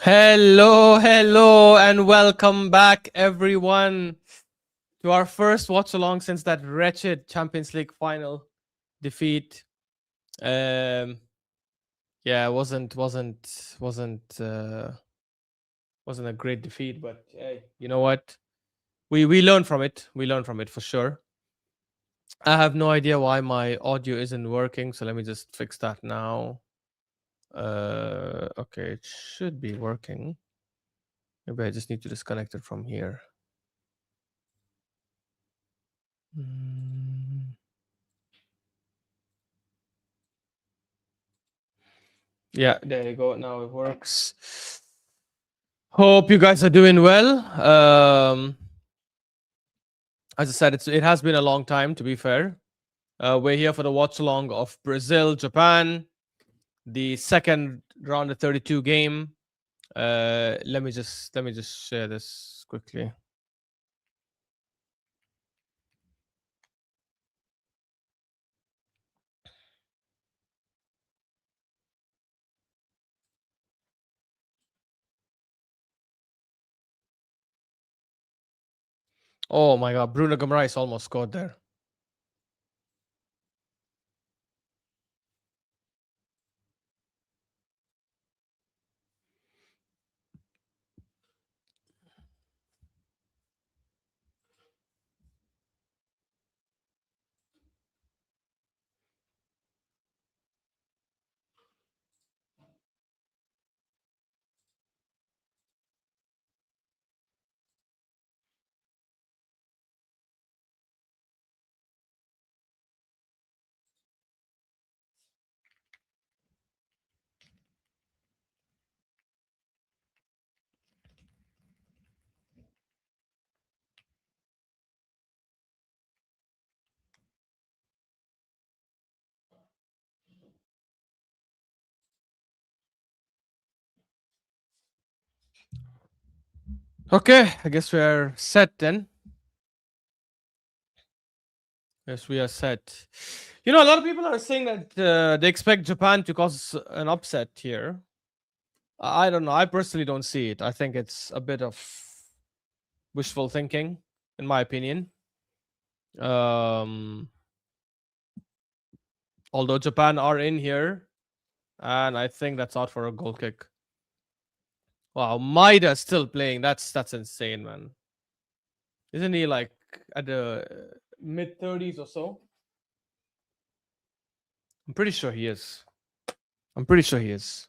Hello, and welcome back, everyone, to our first watch along since that wretched Champions League final defeat. Um, yeah, it wasn't a great defeat, but hey, you know what? We learned from it. We learned from it for sure. I have no idea why my audio isn't working, so let me just fix that now. Okay, it should be working. Maybe I just need to disconnect it from here. Mm. Yeah, there you go. Now it works. Hope you guys are doing well. As I said, it has been a long time. To be fair, we're here for the watch along of Brazil, Japan, the second round of 32 game. Let me just share this quickly. Oh my God, Bruno Guimaraes almost scored there. Okay, I guess we're set then. Yes, we are set. You know, a lot of people are saying that they expect Japan to cause an upset here. I don't know. I personally don't see it. I think it's a bit of wishful thinking, in my opinion. Um, although Japan are in here, and I think that's out for a goal kick. Wow, Maida still playing. That's insane, man. Isn't he like at the mid 30s or so? I'm pretty sure he is. I'm pretty sure he is.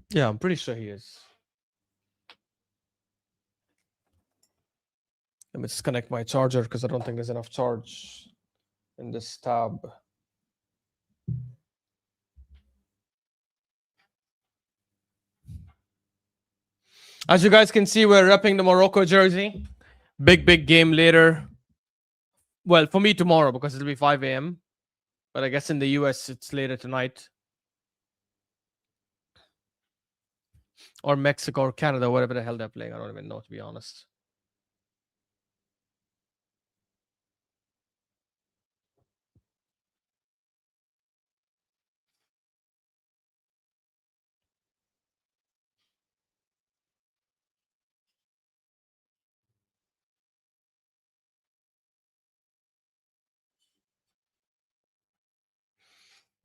Yeah, I'm pretty sure he is. Let me disconnect my charger because I don't think there's enough charge in this tab. As you guys can see, we're repping the Morocco jersey. Big game later. Well, for me tomorrow because it'll be 5 a.m. But I guess in the US it's later tonight. Or Mexico or Canada, whatever the hell they're playing. I don't even know, to be honest.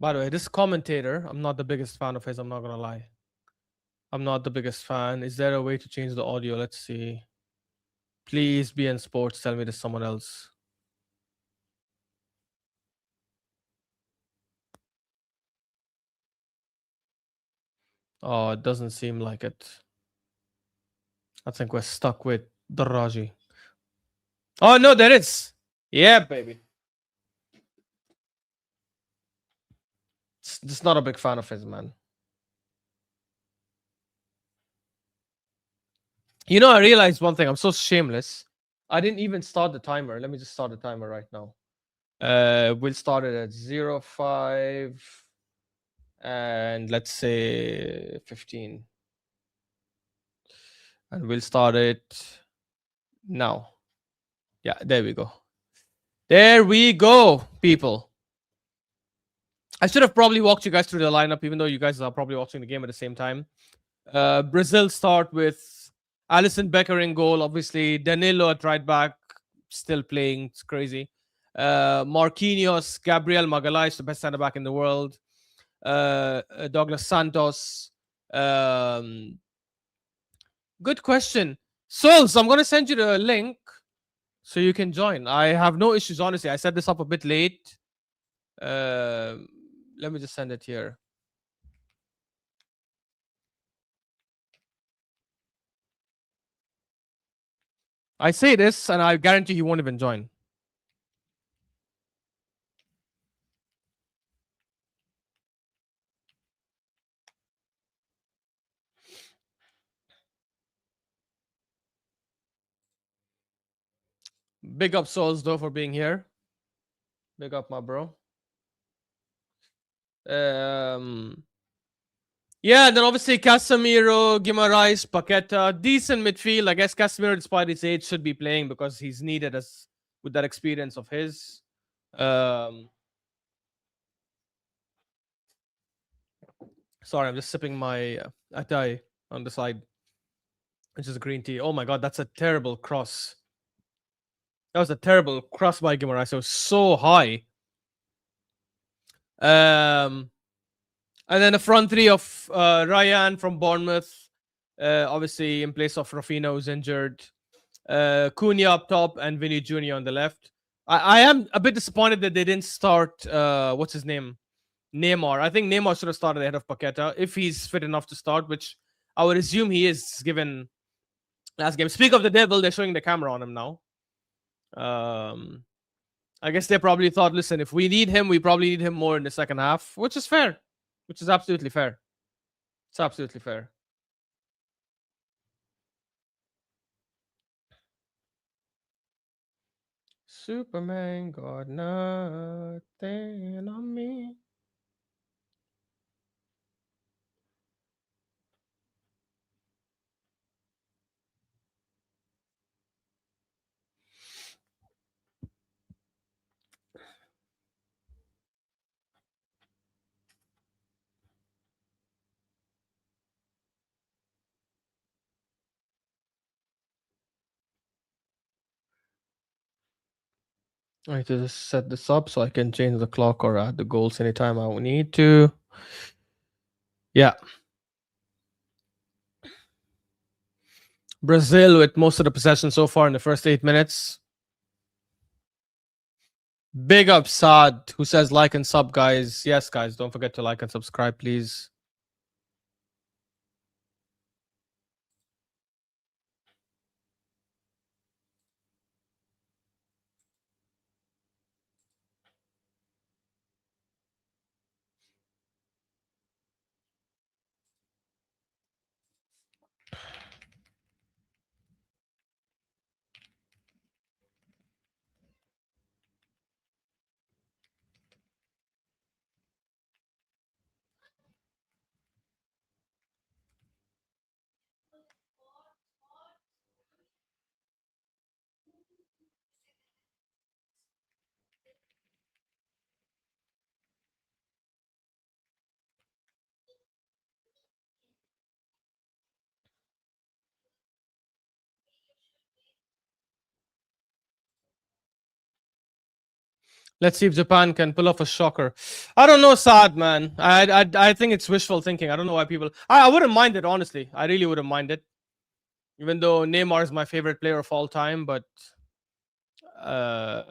By the way, this commentator, I'm not the biggest fan of his, I'm not gonna lie. I'm not the biggest fan. Is there a way to change the audio? Let's see. Please, be in sports, tell me there's someone else. Oh, it doesn't seem like it. I think we're stuck with Daraji. Oh no, there is. Yeah, baby. Just not a big fan of his, man. You know, I realized one thing. I'm so shameless. I didn't even start the timer. Let me just start the timer right now. We'll start it at 05 and let's say 15. And we'll start it now. Yeah, there we go. There we go, people. I should have probably walked you guys through the lineup, even though you guys are probably watching the game at the same time. Brazil start with Alison Becker in goal, obviously. Danilo at right back, still playing. It's crazy. Marquinhos, Gabriel Magalhaes, the best centre back in the world. Douglas Santos. Um, Good question. Souls, I'm going to send you the link so you can join. I have no issues, honestly. I set this up a bit late. Um Let me just send it here. I say this, and I guarantee he won't even join. Big up Souls though for being here. Big up, my bro. Um, yeah, then obviously Casemiro, Guimaraes, Paqueta, decent midfield. I guess Casemiro, despite his age, should be playing because he's needed as with that experience of his. Um, Sorry, I'm just sipping my atay on the side, which is green tea. Oh my god, that's a terrible cross. That was a terrible cross by Guimaraes. It was so high. Um, and then the front three of Ryan from Bournemouth, obviously in place of Rafinha, who's injured. Cunha up top and Vinny Jr. on the left. I am a bit disappointed that they didn't start. What's his name? Neymar. I think Neymar should have started ahead of Paqueta if he's fit enough to start, which I would assume he is given last game. Speak of the devil, they're showing the camera on him now. Um, I guess they probably thought, listen, if we need him, we probably need him more in the second half, which is fair, which is absolutely fair. It's absolutely fair. Superman got nothing on me. I need to just set this up so I can change the clock or add the goals anytime I need to. Yeah. Brazil with most of the possession so far in the first 8 minutes. Big up Saad, who says like and sub, guys. Yes, guys, don't forget to like and subscribe, please. Let's see if Japan can pull off a shocker. I don't know, Saad, man. I think it's wishful thinking. I don't know why people. I wouldn't mind it, honestly. I really wouldn't mind it. Even though Neymar is my favorite player of all time, but uh,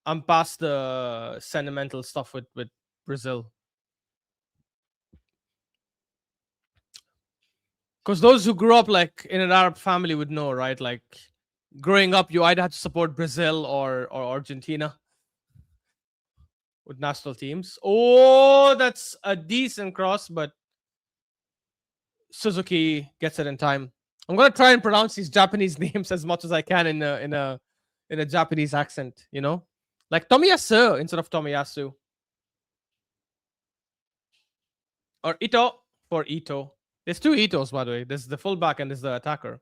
I'm past the sentimental stuff with Brazil. Because those who grew up like in an Arab family would know, right? Like growing up, you either had to support Brazil or Argentina with national teams. Oh, that's a decent cross, but Suzuki gets it in time. I'm gonna try and pronounce these Japanese names as much as I can in a Japanese accent, you know, like Tomiyasu instead of Tomiyasu or Ito for Ito. There's two Itos, by the way. There's the fullback and there's the attacker.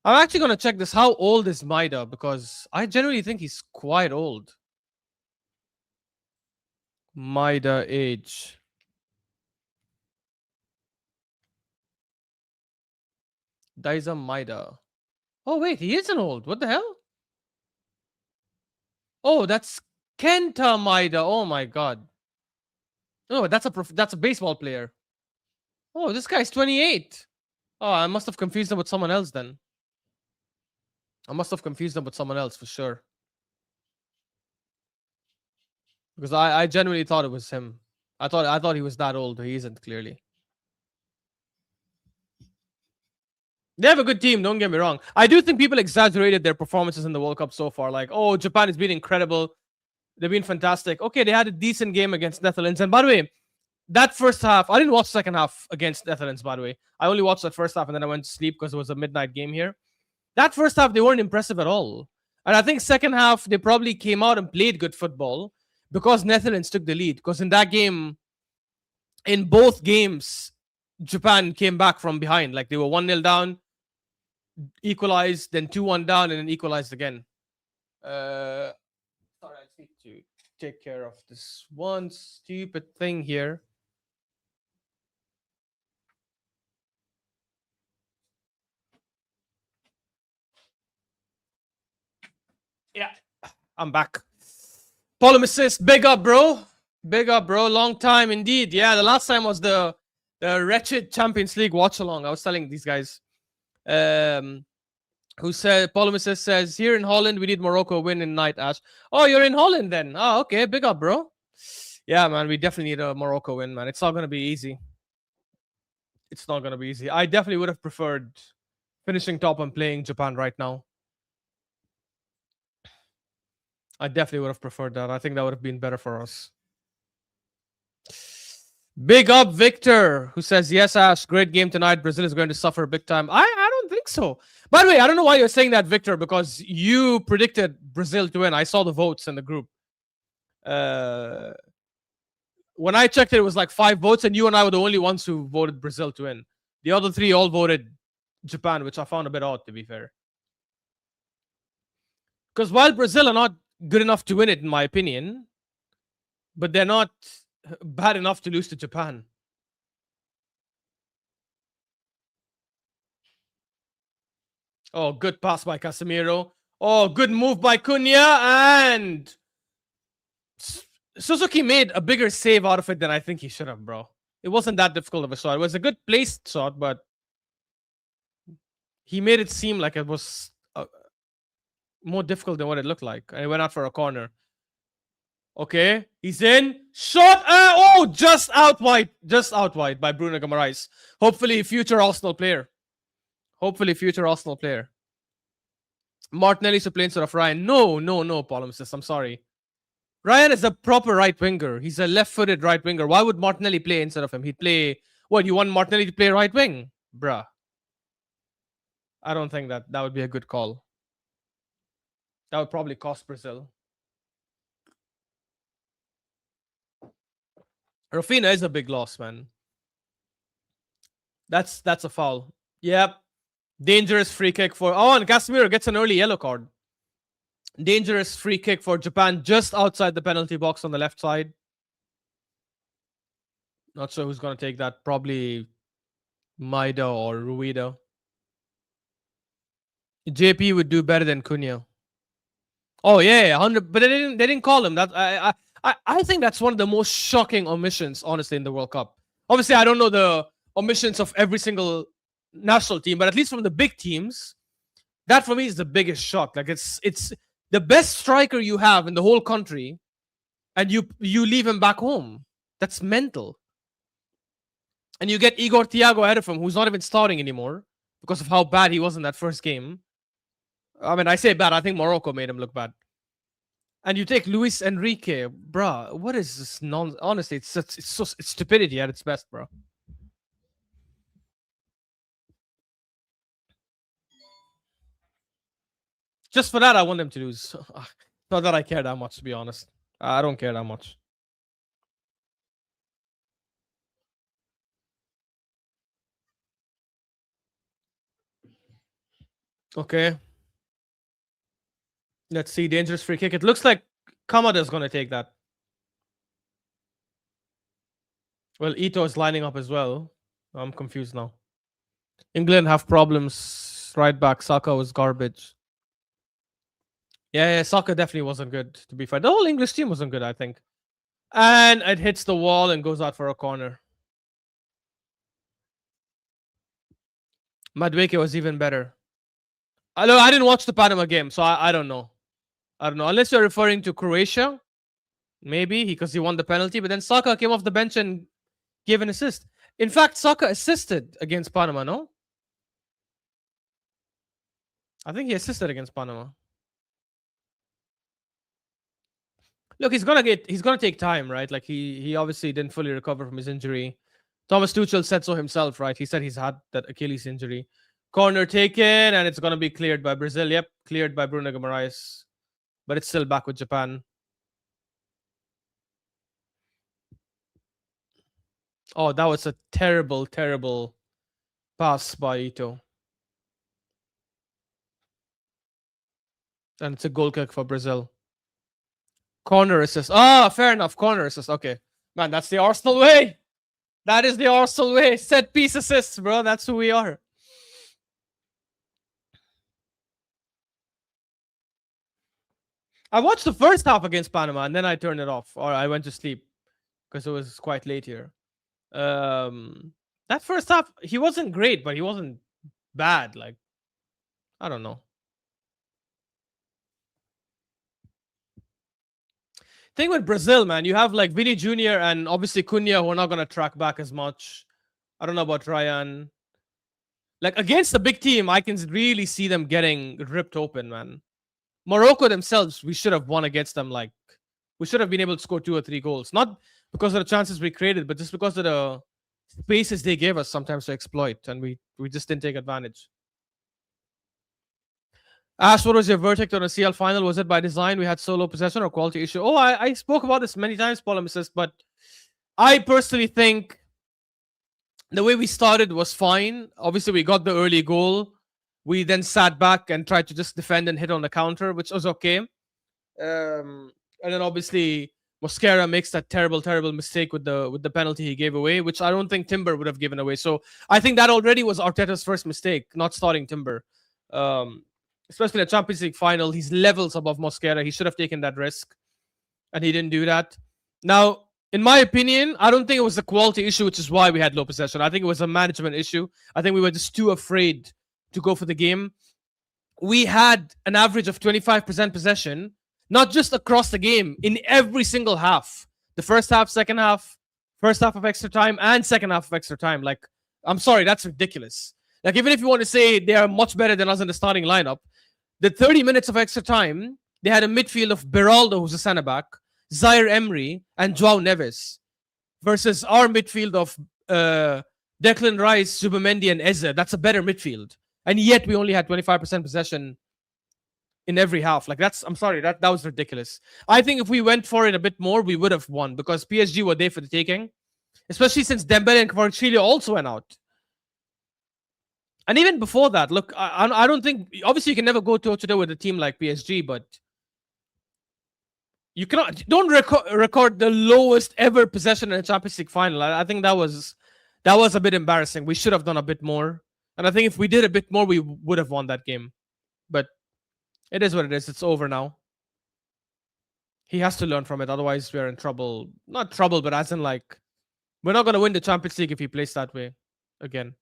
I'm actually gonna check this. How old is Maida? Because I generally think he's quite old. Maida age. Daisa Maida. Oh wait, he isn't old. What the hell? Oh, that's Kenta Maida. Oh my god. Oh, that's a baseball player. Oh, this guy's 28. Oh, I must have confused him with someone else then. I must have confused him with someone else for sure. Because I genuinely thought it was him. I thought he was that old. He isn't clearly. They have a good team, don't get me wrong. I do think people exaggerated their performances in the World Cup so far. Like, oh, Japan has been incredible. They've been fantastic. Okay, they had a decent game against Netherlands. And by the way, that first half, I didn't watch the second half against Netherlands, by the way. I only watched the first half and then I went to sleep because it was a midnight game here. That first half, they weren't impressive at all. And I think second half, they probably came out and played good football because Netherlands took the lead. Because in that game, in both games, Japan came back from behind. Like they were 1-0 down, equalized, then 2-1 down, and then equalized again. Sorry, I just need to take care of this one stupid thing here. Yeah, I'm back. Polymesis, big up, bro. Big up, bro. Long time indeed. Yeah, the last time was the wretched Champions League watch-along. I was telling these guys. Who said, Polymesis says, here in Holland, we need Morocco win in night, Ash. Oh, you're in Holland then. Oh, okay. Big up, bro. Yeah, man, we definitely need a Morocco win, man. It's not going to be easy. It's not going to be easy. I definitely would have preferred finishing top and playing Japan right now. I definitely would have preferred that. I think that would have been better for us. Big up Victor, who says, yes, Ash, great game tonight. Brazil is going to suffer big time. I don't think so. By the way, I don't know why you're saying that, Victor, because you predicted Brazil to win. I saw the votes in the group. When I checked it was like 5 votes, and you and I were the only ones who voted Brazil to win. The other 3 all voted Japan, which I found a bit odd, to be fair. Because while Brazil are not good enough to win it, in my opinion, but they're not bad enough to lose to Japan. Oh, good pass by Casemiro. Oh, good move by Cunha. And Suzuki made a bigger save out of it than I think he should have, bro. It wasn't that difficult of a shot. It was a good placed shot, but he made it seem like it was more difficult than what it looked like. And he went out for a corner. Okay, he's in. Shot! Oh, just out wide. Just out wide by Bruno Guimaraes. Hopefully, future Arsenal player. Hopefully, future Arsenal player. Martinelli's a plain sort of Ryan. No, Polymesis. I'm sorry. Ryan is a proper right winger. He's a left-footed right winger. Why would Martinelli play instead of him? He'd play. What, you want Martinelli to play right wing? Bruh. I don't think that would be a good call. That would probably cost Brazil. Rafinha is a big loss, man. That's a foul. Yep. Dangerous free kick for. Oh, and Casemiro gets an early yellow card. Dangerous free kick for Japan just outside the penalty box on the left side. Not sure who's going to take that. Probably Maida or Ruida. JP would do better than Cunha. Oh yeah, 100. But they didn't call him. That I think that's one of the most shocking omissions, honestly, in the World Cup. Obviously, I don't know the omissions of every single national team, but at least from the big teams, that for me is the biggest shock. Like it's the best striker you have in the whole country, and you leave him back home. That's mental. And you get Igor Thiago ahead of him, who's not even starting anymore because of how bad he was in that first game. I mean, I say bad. I think Morocco made him look bad. And you take Luis Enrique, bruh. What is this nonsense? Honestly, it's stupidity at its best, bro. Just for that, I want them to lose. Not that I care that much, to be honest. I don't care that much. Okay. Let's see. Dangerous free kick. It looks like Kamada's going to take that. Well, Ito is lining up as well. I'm confused now. England have problems. Right back, Saka was garbage. Yeah, Saka definitely wasn't good, to be fair. The whole English team wasn't good, I think. And it hits the wall and goes out for a corner. Madueke was even better. I didn't watch the Panama game, so I don't know. I don't know. Unless you're referring to Croatia, maybe, because he won the penalty. But then Saka came off the bench and gave an assist. In fact, Saka assisted against Panama, no? I think he assisted against Panama. Look, he's gonna take time, right? Like he obviously didn't fully recover from his injury. Thomas Tuchel said so himself, right? He said he's had that Achilles injury. Corner taken, and it's gonna be cleared by Brazil. Yep, cleared by Bruno Guimaraes. But it's still back with Japan. Oh, that was a terrible, terrible pass by Ito. And it's a goal kick for Brazil. Corner assist. Ah, fair enough. Corner assist. Okay. Man, that's the Arsenal way. That is the Arsenal way. Set piece assists, bro. That's who we are. I watched the first half against Panama and then I turned it off or I went to sleep because it was quite late here. That first half, he wasn't great, but he wasn't bad. Like, I don't know. Thing with Brazil, man, you have like Vini Jr. and obviously Cunha who are not going to track back as much. I don't know about Ryan. Like against the big team, I can really see them getting ripped open, man. Morocco themselves, we should have won against them. Like, we should have been able to score 2 or 3 goals. Not because of the chances we created, but just because of the spaces they gave us sometimes to exploit. And we just didn't take advantage. Ash, what was your verdict on a CL final? Was it by design? We had solo possession or quality issue? Oh, I spoke about this many times, Polemicist, but I personally think the way we started was fine. Obviously, we got the early goal. We then sat back and tried to just defend and hit on the counter, which was okay. And then obviously Mosquera makes that terrible, terrible mistake with the penalty he gave away, which I don't think Timber would have given away. So I think that already was Arteta's first mistake, not starting Timber. Especially the Champions League final, he's levels above Mosquera. He should have taken that risk, and he didn't do that. Now, in my opinion, I don't think it was a quality issue, which is why we had low possession. I think it was a management issue. I think we were just too afraid to go for the game. We had an average of 25% possession, not just across the game, in every single half. The first half, second half, first half of extra time, and second half of extra time. Like, I'm sorry, that's ridiculous. Like, even if you want to say they are much better than us in the starting lineup, the 30 minutes of extra time, they had a midfield of Beraldo, who's a centre back, Zaire Emery, and Joao Neves, versus our midfield of Declan Rice, Zubimendi, and Eze. That's a better midfield. And yet we only had 25% possession in every half. Like, I'm sorry, that was ridiculous. I think if we went for it a bit more, we would have won because PSG were there for the taking, especially since Dembele and Kvaratskhelia also went out. And even before that, look, I don't think, obviously you can never go toe-to-toe with a team like PSG, but you don't record the lowest ever possession in a Champions League final. I think that was a bit embarrassing. We should have done a bit more. And I think if we did a bit more, we would have won that game. But it is what it is. It's over now. He has to learn from it. Otherwise, we're in trouble. Not trouble, but as in like, we're not going to win the Champions League if he plays that way again.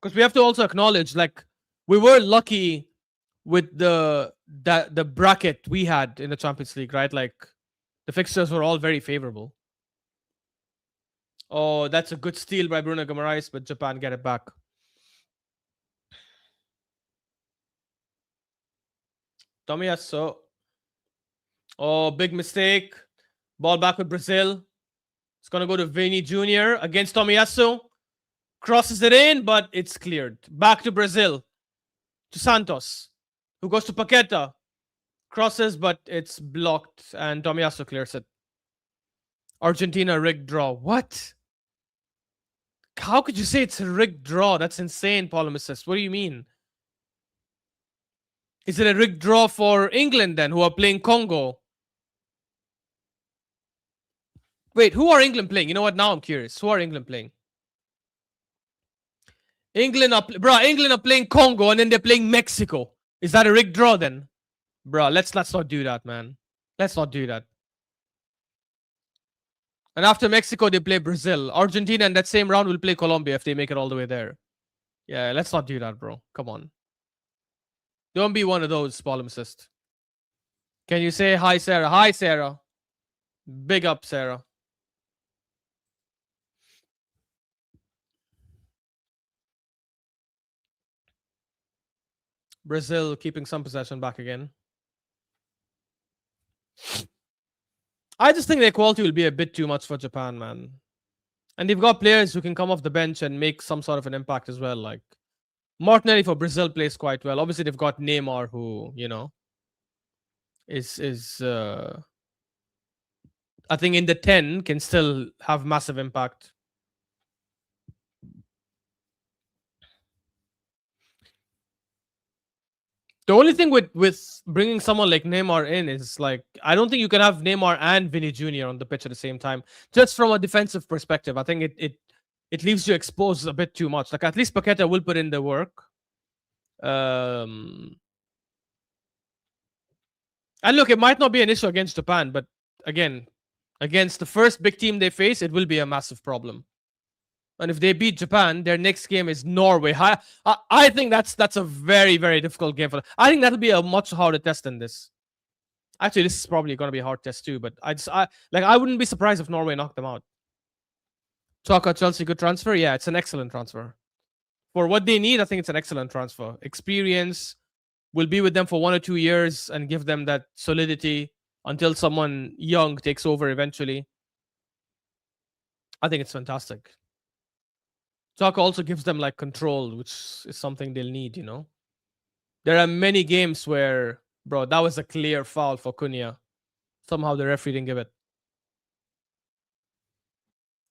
Because we have to also acknowledge, like, we were lucky with the bracket we had in the Champions League, right? Like, the fixtures were all very favorable. Oh, that's a good steal by Bruno Guimaraes, but Japan get it back. Tomiyasu. Oh, big mistake. Ball back with Brazil. It's going to go to Vini Jr. against Tomiyasu. Crosses it in, but it's cleared. Back to Brazil. To Santos, who goes to Paqueta. Crosses, but it's blocked, and Tomiyasu clears it. Argentina rigged draw. What? How could you say it's a rigged draw? That's insane, Polemicist. What do you mean? Is it a rigged draw for England then, who are playing Congo? Wait, who are England playing? You know what? Now I'm curious. Who are England playing? England are playing Congo and then they're playing Mexico. Is that a rigged draw then? Bruh, let's not do that, man. Let's not do that. And after Mexico, they play Brazil. Argentina in that same round will play Colombia if they make it all the way there. Yeah, let's not do that, bro. Come on. Don't be one of those, polemicist. Can you say hi, Sarah? Hi, Sarah. Big up, Sarah. Brazil keeping some possession back again. I just think the equality will be a bit too much for Japan, man. And they've got players who can come off the bench and make some sort of an impact as well. Like Martinelli for Brazil plays quite well. Obviously, they've got Neymar, who is I think in the 10 can still have massive impact. The only thing with bringing someone like Neymar in is like I don't think you can have Neymar and Vinny Jr. on the pitch at the same time. Just from a defensive perspective, I think it leaves you exposed a bit too much. Like at least Paqueta will put in the work. And look, it might not be an issue against Japan, but again, against the first big team they face, it will be a massive problem. And if they beat Japan, their next game is Norway. I think that's a very, very difficult game for them. I think that'll be a much harder test than this. Actually, this is probably going to be a hard test too. But I wouldn't be surprised if Norway knocked them out. Chaka Chelsea good transfer. Yeah, it's an excellent transfer for what they need. I think it's an excellent transfer. Experience will be with them for 1 or 2 years and give them that solidity until someone young takes over eventually. I think it's fantastic. Chaka also gives them like control, which is something they'll need, There are many games where, bro, that was a clear foul for Cunha. Somehow the referee didn't give it.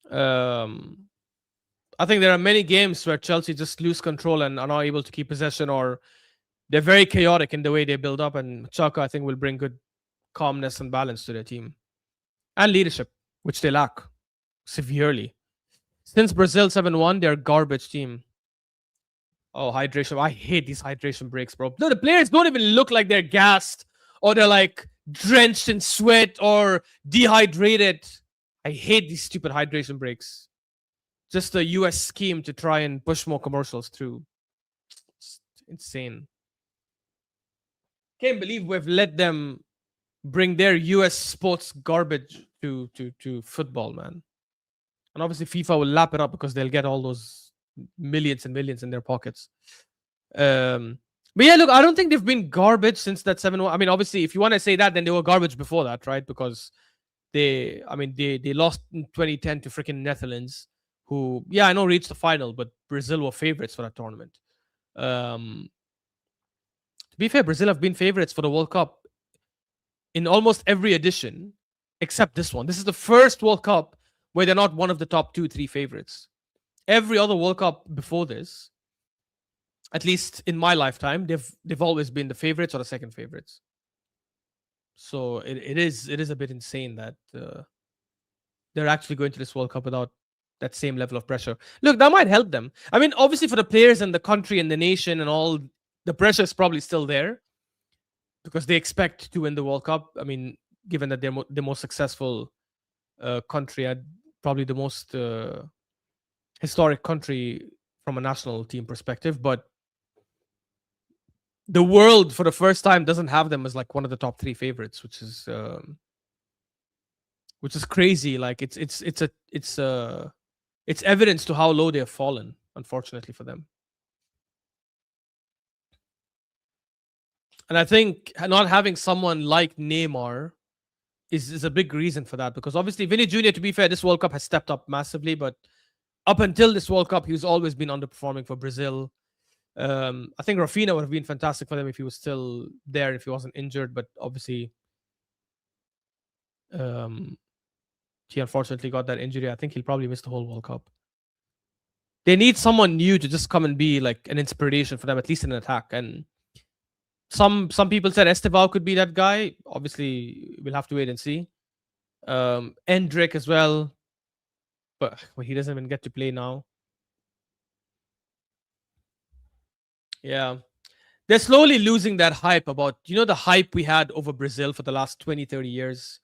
I think there are many games where Chelsea just lose control and are not able to keep possession, or they're very chaotic in the way they build up. And Chaka, I think, will bring good calmness and balance to their team and leadership, which they lack severely. Since Brazil 7-1, they're a garbage team. Oh, hydration. I hate these hydration breaks, bro. No, the players don't even look like they're gassed or they're like drenched in sweat or dehydrated. I hate these stupid hydration breaks. Just a US scheme to try and push more commercials through. It's insane. Can't believe we've let them bring their US sports garbage to football, man. And obviously FIFA will lap it up because they'll get all those millions and millions in their pockets. But yeah, look, I don't think they've been garbage since that 7-1. I mean, obviously, if you want to say that, then they were garbage before that, right? Because they lost in 2010 to freaking Netherlands, who, yeah, I know reached the final, but Brazil were favorites for that tournament. To be fair, Brazil have been favorites for the World Cup in almost every edition, except this one. This is the first World Cup where they're not one of the top 2-3 favorites. Every other World Cup before this, at least in my lifetime, they've always been the favorites or the second favorites. So it is a bit insane that they're actually going to this World Cup without that same level of pressure. Look, that might help them. I mean, obviously for the players and the country and the nation and all, the pressure is probably still there because they expect to win the World Cup. I mean, given that they're the most successful country and probably the most historic country from a national team perspective, but the world for the first time doesn't have them as like one of the top 3 favorites, which is crazy. Like it's evidence to how low they have fallen, unfortunately for them. And I think not having someone like Neymar is a big reason for that, because obviously Vinny Jr., to be fair, this World Cup has stepped up massively, but up until this World Cup, he's always been underperforming for Brazil. I think Rafinha would have been fantastic for them if he was still there, if he wasn't injured, but obviously he unfortunately got that injury. I think he'll probably miss the whole World Cup. They need someone new to just come and be like an inspiration for them, at least in attack. And some people said Estevao could be that guy. Obviously, we'll have to wait and see. Endrick as well, but he doesn't even get to play now. Yeah. They're slowly losing that hype about, the hype we had over Brazil for the last 20, 30 years,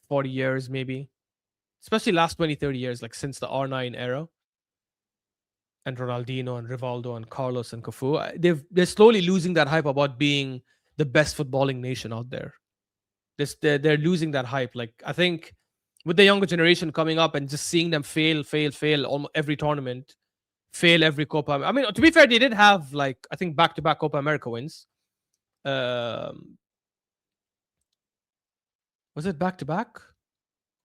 40 years maybe. Especially last 20, 30 years, like since the R9 era and Ronaldinho and Rivaldo and Carlos and Cafu. They're slowly losing that hype about being the best footballing nation out there. They're losing that hype. Like, I think with the younger generation coming up and just seeing them fail almost every tournament, fail every Copa. I mean, to be fair, they did have, like, I think back to back Copa America wins. Was it back to back?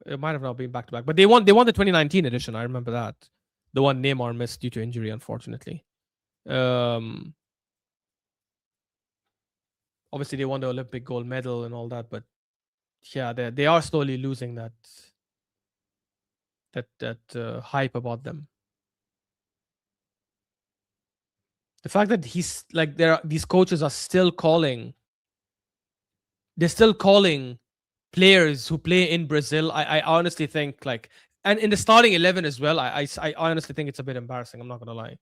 It might have not been back to back, but they won. They won the 2019 edition. I remember that, the one Neymar missed due to injury, unfortunately. Obviously, they won the Olympic gold medal and all that, but yeah, they are slowly losing that hype about them. The fact that he's like these coaches are still calling. They're still calling players who play in Brazil. I honestly think, like, and in the starting 11 as well. I honestly think it's a bit embarrassing. I'm not gonna lie,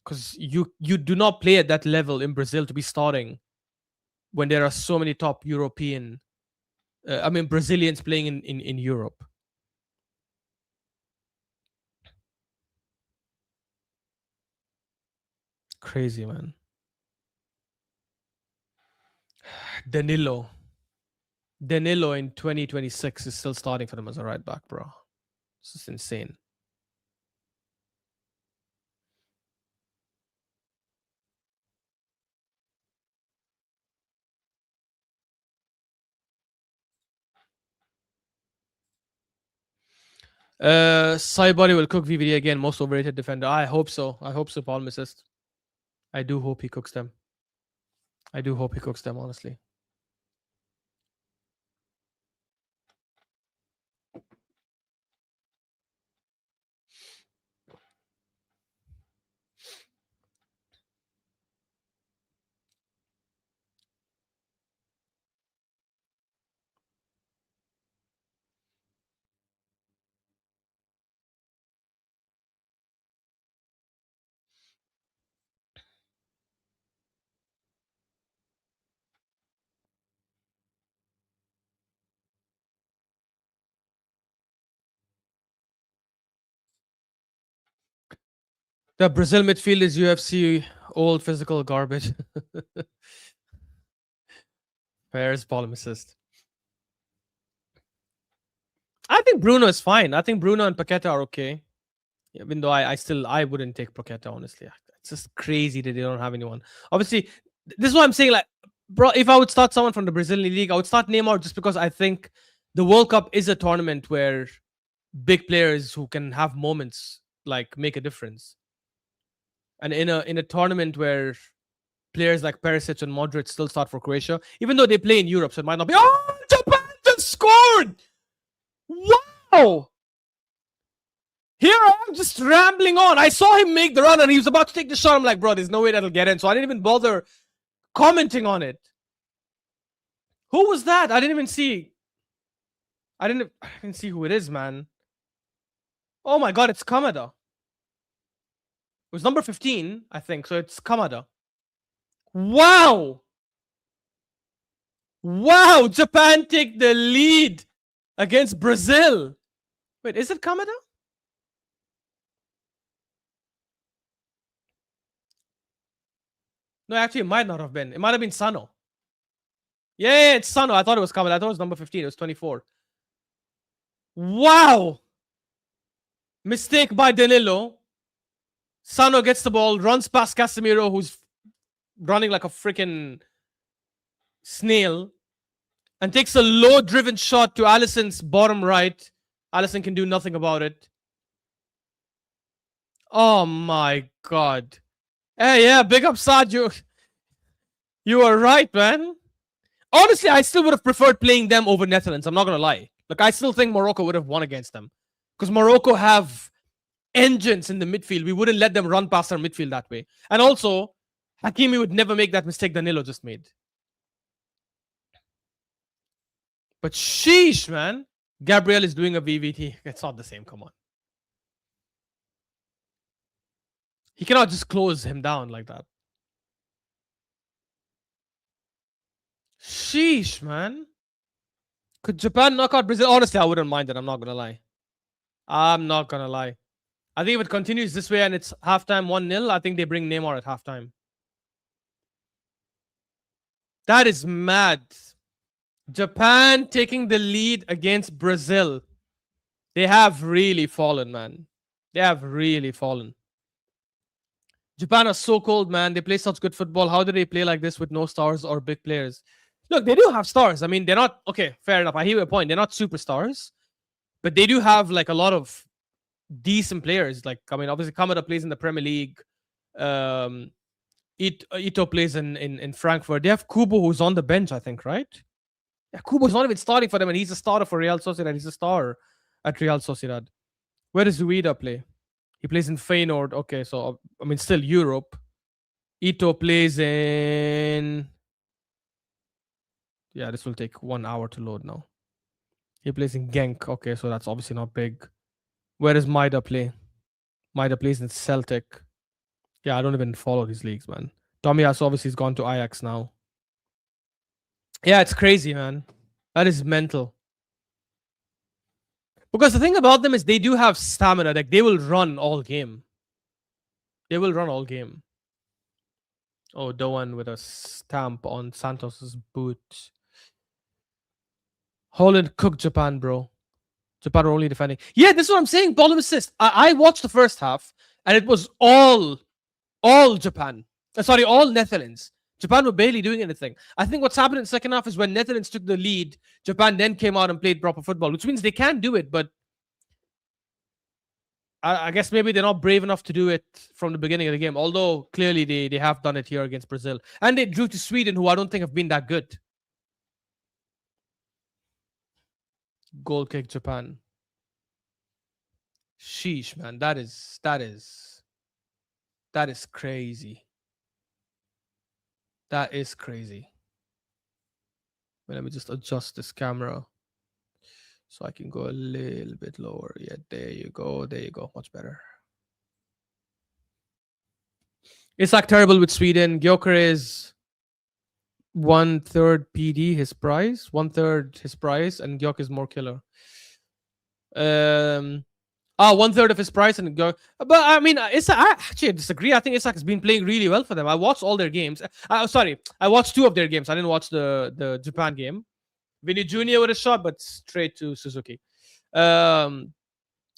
because you do not play at that level in Brazil to be starting when there are so many top European, Brazilians playing in Europe. Crazy, man. Danilo in 2026 is still starting for them as a right back, bro. This is insane. Saibari will cook VVD again, most overrated defender. I hope so. I hope so, Paul Assist. I do hope he cooks them. I do hope he cooks them, honestly. The Brazil midfield is UFC old physical garbage. Where's Paul Assist? I think Bruno is fine. I think Bruno and Paqueta are okay. Even though I wouldn't take Paqueta, honestly. It's just crazy that they don't have anyone. Obviously, this is what I'm saying. Like, bro, if I would start someone from the Brazilian league, I would start Neymar just because I think the World Cup is a tournament where big players who can have moments like make a difference. And in a tournament where players like Perisic and Modric still start for Croatia, even though they play in Europe, so it might not be. Oh, Japan just scored! Wow! Here I am just rambling on. I saw him make the run and he was about to take the shot. I'm like, bro, there's no way that'll get in. So I didn't even bother commenting on it. Who was that? I didn't even see. I didn't see who it is, man. Oh my god, it's Kamada. It was number 15, I think. So it's Kamada. Wow! Wow! Japan take the lead against Brazil. Wait, is it Kamada? No, actually, it might not have been. It might have been Sano. Yeah, it's Sano. I thought it was Kamada. I thought it was number 15. It was 24. Wow! Mistake by Danilo. Sano gets the ball, runs past Casemiro, who's running like a freaking snail, and takes a low-driven shot to Alisson's bottom right. Alisson can do nothing about it. Oh my god. Hey, yeah, big up Sadio. You are right, man. Honestly, I still would have preferred playing them over Netherlands. I'm not going to lie. Like, I still think Morocco would have won against them. Because Morocco have engines in the midfield. We wouldn't let them run past our midfield that way. And also, Hakimi would never make that mistake Danilo just made. But sheesh, man. Gabriel is doing a VVT. It's not the same. Come on. He cannot just close him down like that. Sheesh, man. Could Japan knock out Brazil? Honestly, I wouldn't mind it. I'm not gonna lie. I'm not gonna lie. I think if it continues this way and it's halftime 1-0, I think they bring Neymar at halftime. That is mad. Japan taking the lead against Brazil. They have really fallen, man. They have really fallen. Japan are so cold, man. They play such good football. How do they play like this with no stars or big players? Look, they do have stars. I mean, they're not okay. Fair enough. I hear your point. They're not superstars, but they do have like a lot of decent players. Like, I mean, obviously Kamada plays in the Premier League. Ito plays in Frankfurt. They have Kubo who's on the bench, I think, right? Yeah, Kubo's not even starting for them, and he's a starter for Real Sociedad. He's a star at Real Sociedad. Where does Ueda play? He plays in Feyenoord. Okay, so I mean, still Europe. Ito plays in. Yeah, this will take 1 hour to load now. He plays in Genk. Okay, so that's obviously not big. Where does Maida play? Maida plays in Celtic. Yeah, I don't even follow these leagues, man. Tomiyasu obviously has gone to Ajax now. Yeah, it's crazy, man. That is mental. Because the thing about them is they do have stamina. Like, they will run all game. They will run all game. Oh, Doan with a stamp on Santos's boot. Holland cooked Japan, bro. Japan are only defending. Yeah, this is what I'm saying. Bottom assist. I watched the first half, and it was all Japan. Sorry, all Netherlands. Japan were barely doing anything. I think what's happened in the second half is when Netherlands took the lead, Japan then came out and played proper football, which means they can do it, but I guess maybe they're not brave enough to do it from the beginning of the game, although clearly they have done it here against Brazil. And they drew to Sweden, who I don't think have been that good. Goal kick Japan. Sheesh, man. That is crazy. That is crazy. Let me just adjust this camera so I can go a little bit lower. Yeah, there you go. There you go. Much better. Isak terrible with Sweden. Gyökeres 1/3 PD his price. 1/3 his price, and Gyök is more killer. 1/3 of his price, and but I mean, Isak. I actually disagree. I think Isak has been playing really well for them. I watched all their games. Sorry, I watched 2 of their games. I didn't watch the Japan game. Vinny Jr. with a shot, but straight to Suzuki. And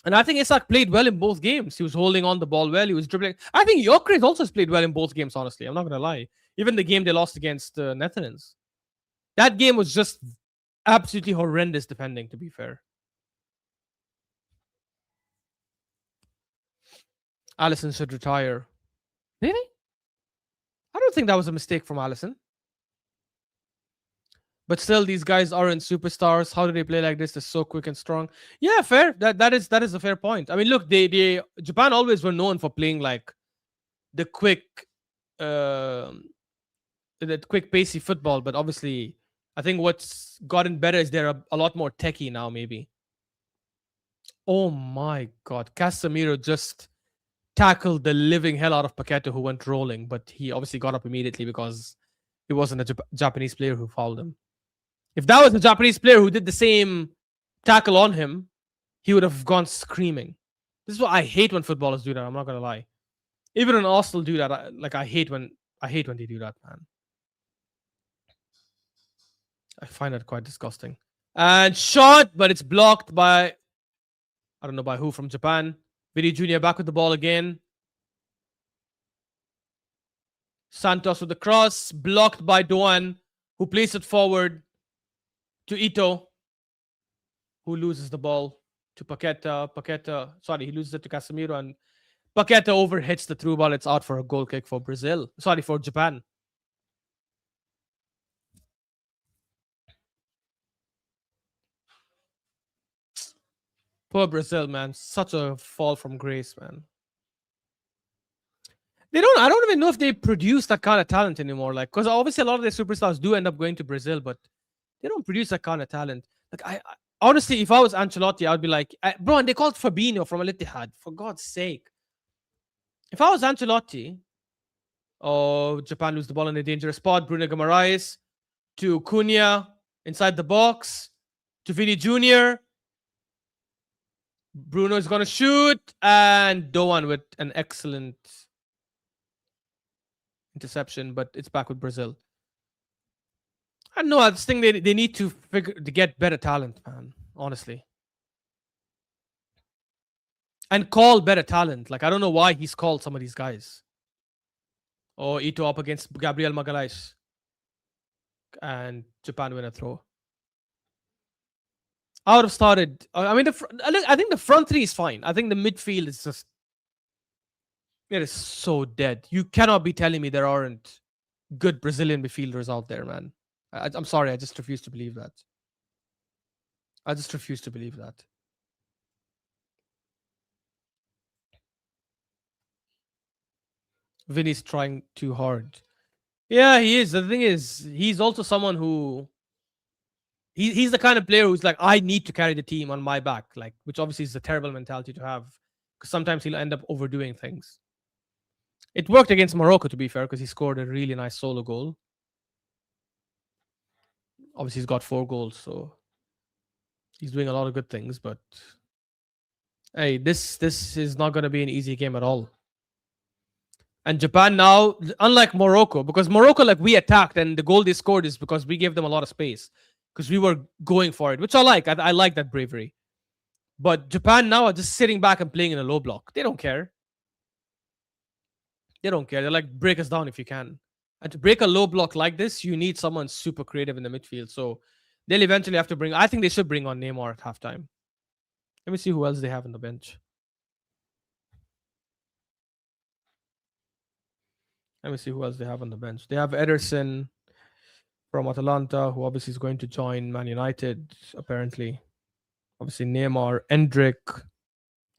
I think Isak played well in both games. He was holding on the ball well. He was dribbling. I think Gyökeres also has played well in both games, honestly. I'm not going to lie. Even the game they lost against Netherlands. That game was just absolutely horrendous defending, to be fair. Alisson should retire. Really? I don't think that was a mistake from Alisson. But still, these guys aren't superstars. How do they play like this? They're so quick and strong. Yeah, fair. That is a fair point. I mean, look, they Japan always were known for playing like the quick, pacey football. But obviously, I think what's gotten better is they're a lot more techie now. Maybe. Oh my God, Casemiro just tackled the living hell out of Paqueta, who went rolling, but he obviously got up immediately because it wasn't a Japanese player who fouled him. If that was a Japanese player who did the same tackle on him, he would have gone screaming. This is what I hate when footballers do that. I'm not gonna lie. Even when Arsenal do that, I hate when they do that, man. I find that quite disgusting. And shot, but it's blocked by I don't know by who from Japan. Vidi Jr. back with the ball again. Santos with the cross, blocked by Doan, who plays it forward to Ito, who loses the ball to Paqueta. Sorry, he loses it to Casemiro, and Paqueta overhits the through ball. It's out for a goal kick for Brazil. Sorry, for Japan. Poor Brazil, man. Such a fall from grace, man. I don't even know if they produce that kind of talent anymore. Like, because obviously a lot of their superstars do end up going to Brazil, but they don't produce that kind of talent. Like honestly, if I was Ancelotti, I'd be like, bro, and they called Fabinho from Al Ittihad. For God's sake. If I was Ancelotti, oh, Japan lose the ball in a dangerous spot. Bruno Guimaraes to Cunha inside the box to Vini Jr. Bruno is going to shoot, and Doan with an excellent interception, but it's back with Brazil. I don't know. I just think they need to get better talent, man. Honestly, and call better talent. Like I don't know why he's called some of these guys. Or Ito up against Gabriel Magalhaes, and Japan win a throw. I would have started. I mean, I think the front three is fine. I think the midfield is just it is so dead. You cannot be telling me there aren't good Brazilian midfielders out there, man. I'm sorry. I just refuse to believe that. I just refuse to believe that. Vinny's trying too hard. Yeah, he is. The thing is, he's also someone who he's the kind of player who's like, I need to carry the team on my back, like, which obviously is a terrible mentality to have, because sometimes he'll end up overdoing things. It worked against Morocco, to be fair, because he scored a really nice solo goal. Obviously, he's got 4 goals, so he's doing a lot of good things. But hey, this is not going to be an easy game at all. And Japan now, unlike Morocco, because Morocco, like, we attacked, and the goal they scored is because we gave them a lot of space, because we were going for it, which I like. I like that bravery. But Japan now are just sitting back and playing in a low block. They don't care. They don't care. They're like, break us down if you can. And to break a low block like this, you need someone super creative in the midfield. So they'll eventually have to bring. I think they should bring on Neymar at halftime. Let me see who else they have on the bench. Let me see who else they have on the bench. They have Ederson from Atalanta, who obviously is going to join Man United, apparently. Obviously, Neymar, Endrick.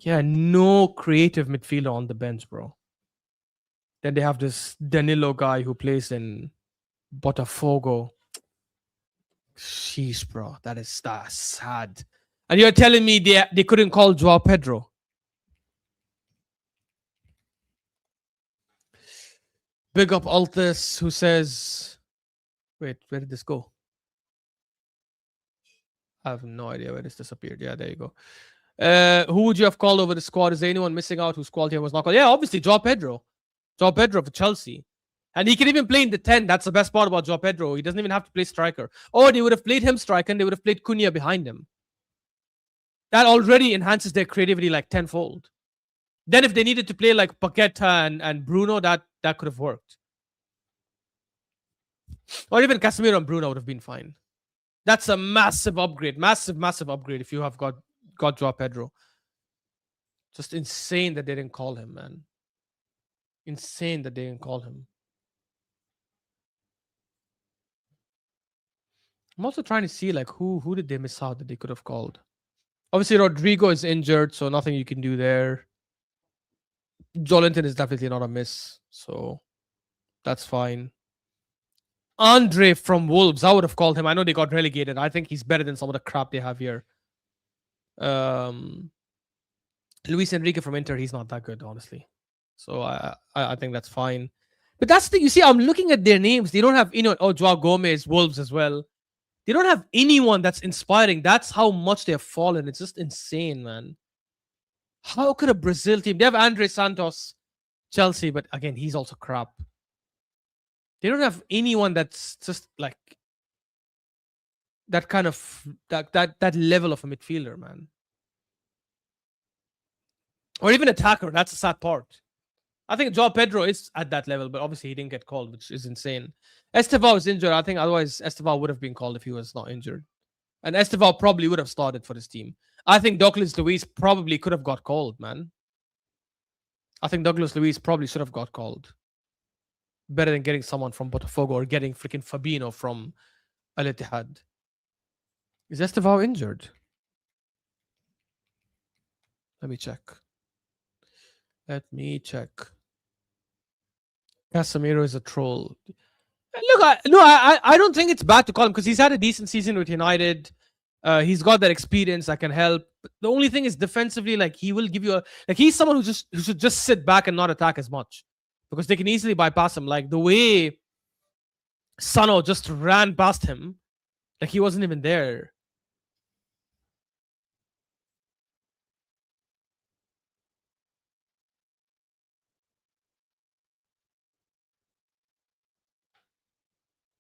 Yeah, no creative midfielder on the bench, bro. Then they have this Danilo guy who plays in Botafogo. Sheesh, bro. That's sad. And you're telling me they couldn't call Joao Pedro? Big up Altus, who says, wait, where did this go? I have no idea where this disappeared. Yeah, there you go. Who would you have called over the squad? Is there anyone missing out whose quality was not called? Yeah, obviously, Joao Pedro. Joao Pedro for Chelsea. And he can even play in the 10. That's the best part about Joao Pedro. He doesn't even have to play striker. Or they would have played him striker and they would have played Cunha behind him. That already enhances their creativity like tenfold. Then if they needed to play like Paqueta and Bruno, that could have worked. Or even Casemiro and Bruno would have been fine. That's a massive upgrade. Massive upgrade if you have got Joao Pedro. Just insane that they didn't call him, man. Insane that they didn't call him. I'm also trying to see like who did they miss out that they could have called. Obviously, Rodrigo is injured, so nothing you can do there. Jolinton is definitely not a miss, so that's fine. Andre from Wolves, I would have called him. I know they got relegated. I think he's better than some of the crap they have here. Luis Enrique from Inter, he's not that good, honestly. So I think that's fine. But that's the, you see, I'm looking at their names. They don't have, Joao Gomez, Wolves as well. They don't have anyone that's inspiring. That's how much they've fallen. It's just insane, man. How could a Brazil team? They have Andre Santos, Chelsea, but again, he's also crap. They don't have anyone that's just like that kind of that level of a midfielder, man. Or even attacker. That's the sad part. I think Joao Pedro is at that level, but obviously he didn't get called, which is insane. Estevao is injured. I think otherwise Estevao would have been called if he was not injured. And Estevao probably would have started for this team. I think Douglas Luiz probably could have got called, man. I think Douglas Luiz probably should have got called. Better than getting someone from Botafogo or getting freaking Fabinho from Al Ittihad. Is Estevao injured? Let me check. Casemiro is a troll. Look, I don't think it's bad to call him because he's had a decent season with United. He's got that experience that can help. But the only thing is defensively, like he will give you a like he's someone who should just sit back and not attack as much because they can easily bypass him. Like the way Sano just ran past him, like he wasn't even there.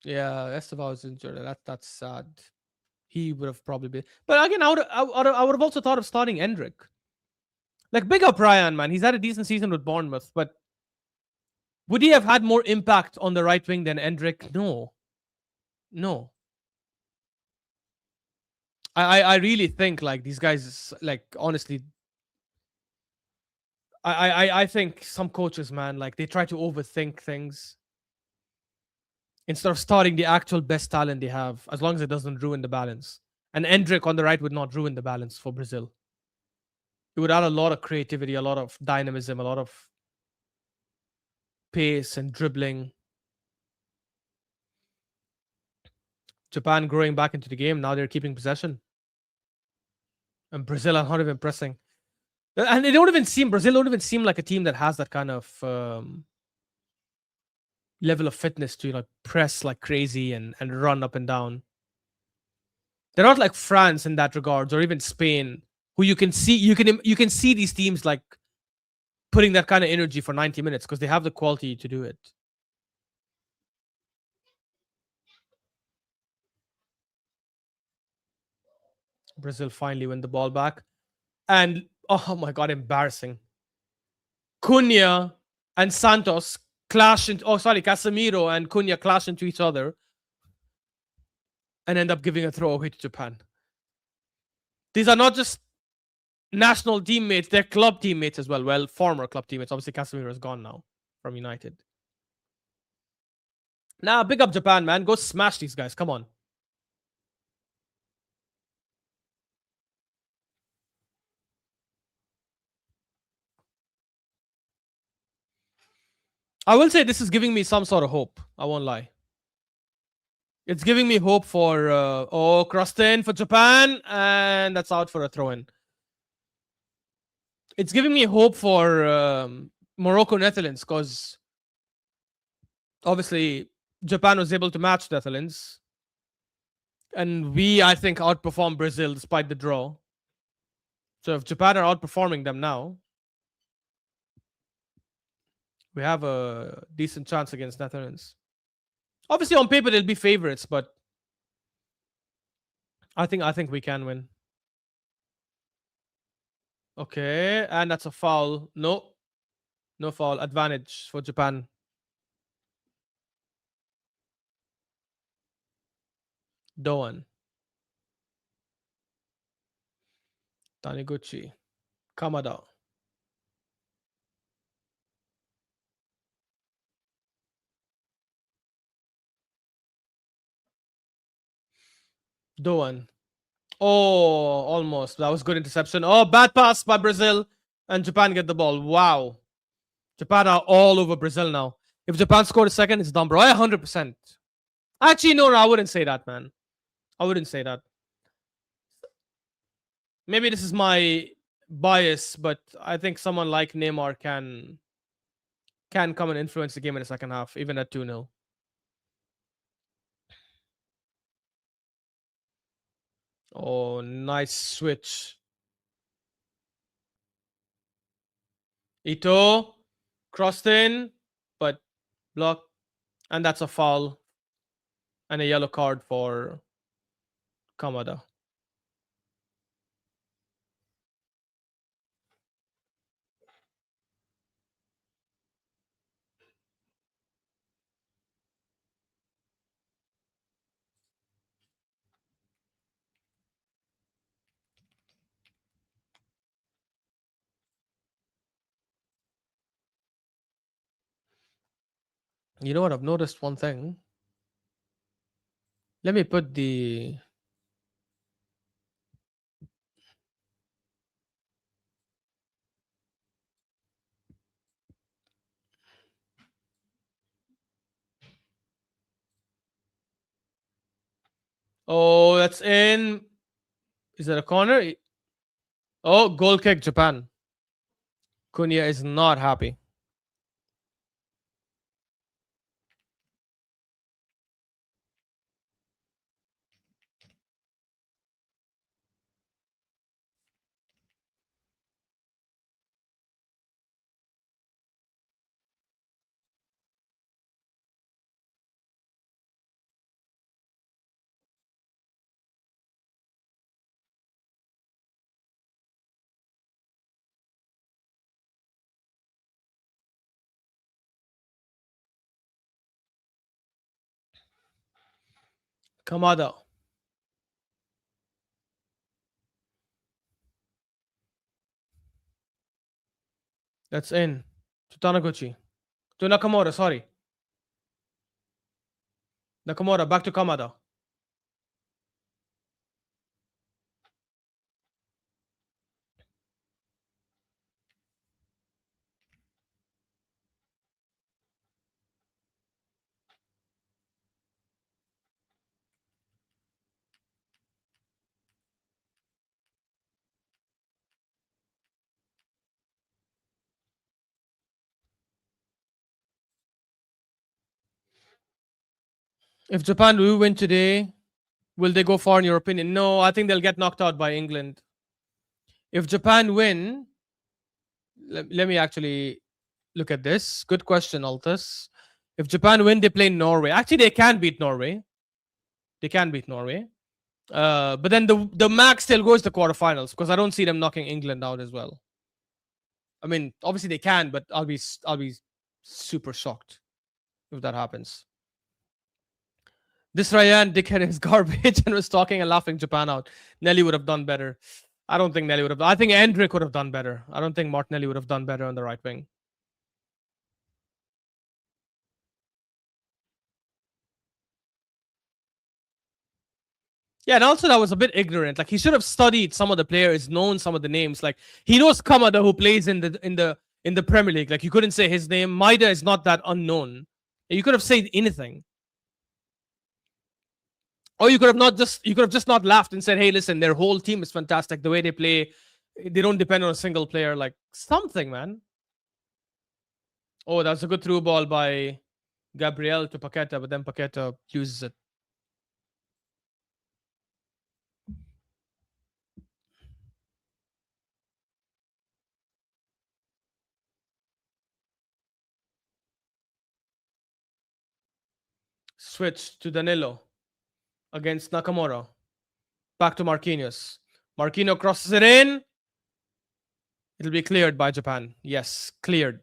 Yeah, Estevao was injured. That's sad. He would have probably been. But again, I would have also thought of starting Endrick. Like big up Ryan, man. He's had a decent season with Bournemouth, but would he have had more impact on the right wing than Endrick? No, no. I really think like these guys like honestly I think some coaches, man, like they try to overthink things instead of starting the actual best talent they have, as long as it doesn't ruin the balance. And Endrick on the right would not ruin the balance for Brazil. It would add a lot of creativity, a lot of dynamism, a lot of pace and dribbling. Japan growing back into the game. Now they're keeping possession. And Brazil are not even pressing. And they don't even seem, Brazil don't even seem like a team that has that kind of level of fitness to like press like crazy and run up and down. They're not like France in that regards, or even Spain, who you can see these teams like putting that kind of energy for 90 minutes because they have the quality to do it. Brazil finally win the ball back. And oh my god, embarrassing. Cunha and Santos clash into Casemiro and Cunha clash into each other and end up giving a throw away to Japan. These are not just national teammates, they're club teammates as well. Well, former club teammates. Obviously, Casemiro is gone now from United. Nah, big up Japan, man. Go smash these guys. Come on. I will say this is giving me some sort of hope. I won't lie. It's giving me hope for crossed in for Japan, and that's out for a throw in. It's giving me hope for Morocco Netherlands because obviously Japan was able to match Netherlands, and we I think outperformed Brazil despite the draw. So if Japan are outperforming them now, we have a decent chance against Netherlands. Obviously, on paper they'll be favorites, but I think we can win. Okay, and that's a foul. No, no foul. Advantage for Japan. Doan, Taniguchi, Kamada, Doan. Oh, almost. That was good interception. Oh, bad pass by Brazil, and Japan get the ball. Wow, Japan are all over Brazil now. If Japan scored a second, it's done, bro. 100%. Actually, no, I wouldn't say that, man. I wouldn't say that. Maybe this is my bias, but I think someone like Neymar can come and influence the game in the second half, even at 2-0. Oh, nice switch. Ito crossed in, but blocked, and that's a foul and a yellow card for Kamada. You know what? I've noticed one thing. Let me put the. Oh, that's in. Is it a corner? Oh, goal kick, Japan. Kunya is not happy. Kamada. That's in. To Tanaguchi. To Nakamura, sorry. Nakamura, back to Kamada. If Japan do win today, will they go far in your opinion? No, I think they'll get knocked out by England. If Japan win, let me actually look at this. Good question, Altus. If Japan win, they play Norway. Actually, they can beat Norway. They can beat Norway. But then the max still goes to quarterfinals because I don't see them knocking England out as well. I mean, obviously they can, but I'll be super shocked if that happens. This Ryan dickhead is garbage and was talking and laughing Japan out. Nelly would have done better. I don't think Nelly would have. I think Endrick would have done better. I don't think Martinelli would have done better on the right wing. Yeah, and also that was a bit ignorant. Like he should have studied some of the players, known some of the names. Like he knows Kamada who plays in the Premier League. Like you couldn't say his name. Maida is not that unknown. You could have said anything. Or you could have just not laughed and said, "Hey, listen, their whole team is fantastic. The way they play, they don't depend on a single player." Like something, man. Oh, that's a good through ball by Gabriel to Paqueta, but then Paqueta uses it. Switch to Danilo against Nakamura. Back to Marquinhos. Marquinhos crosses it in. It'll be cleared by Japan. Yes, cleared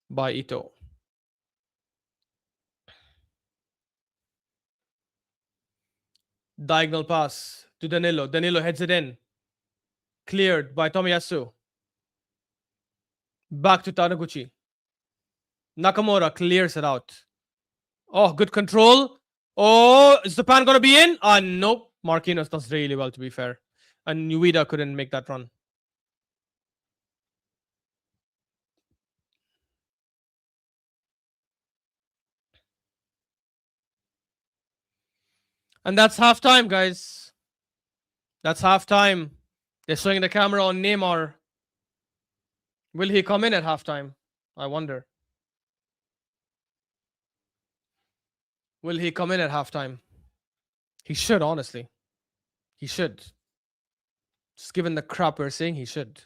by Ito. Diagonal pass to Danilo. Danilo heads it in. Cleared by Tomiyasu. Back to Tanaguchi. Nakamura clears it out. Oh, good control. Oh, is Japan going to be in? Nope. Marquinhos does really well, to be fair. And Ueda couldn't make that run. And that's halftime, guys. That's halftime. They're showing the camera on Neymar. Will he come in at halftime? I wonder. Will he come in at halftime? He should, honestly. He should. Just given the crap we're seeing, he should.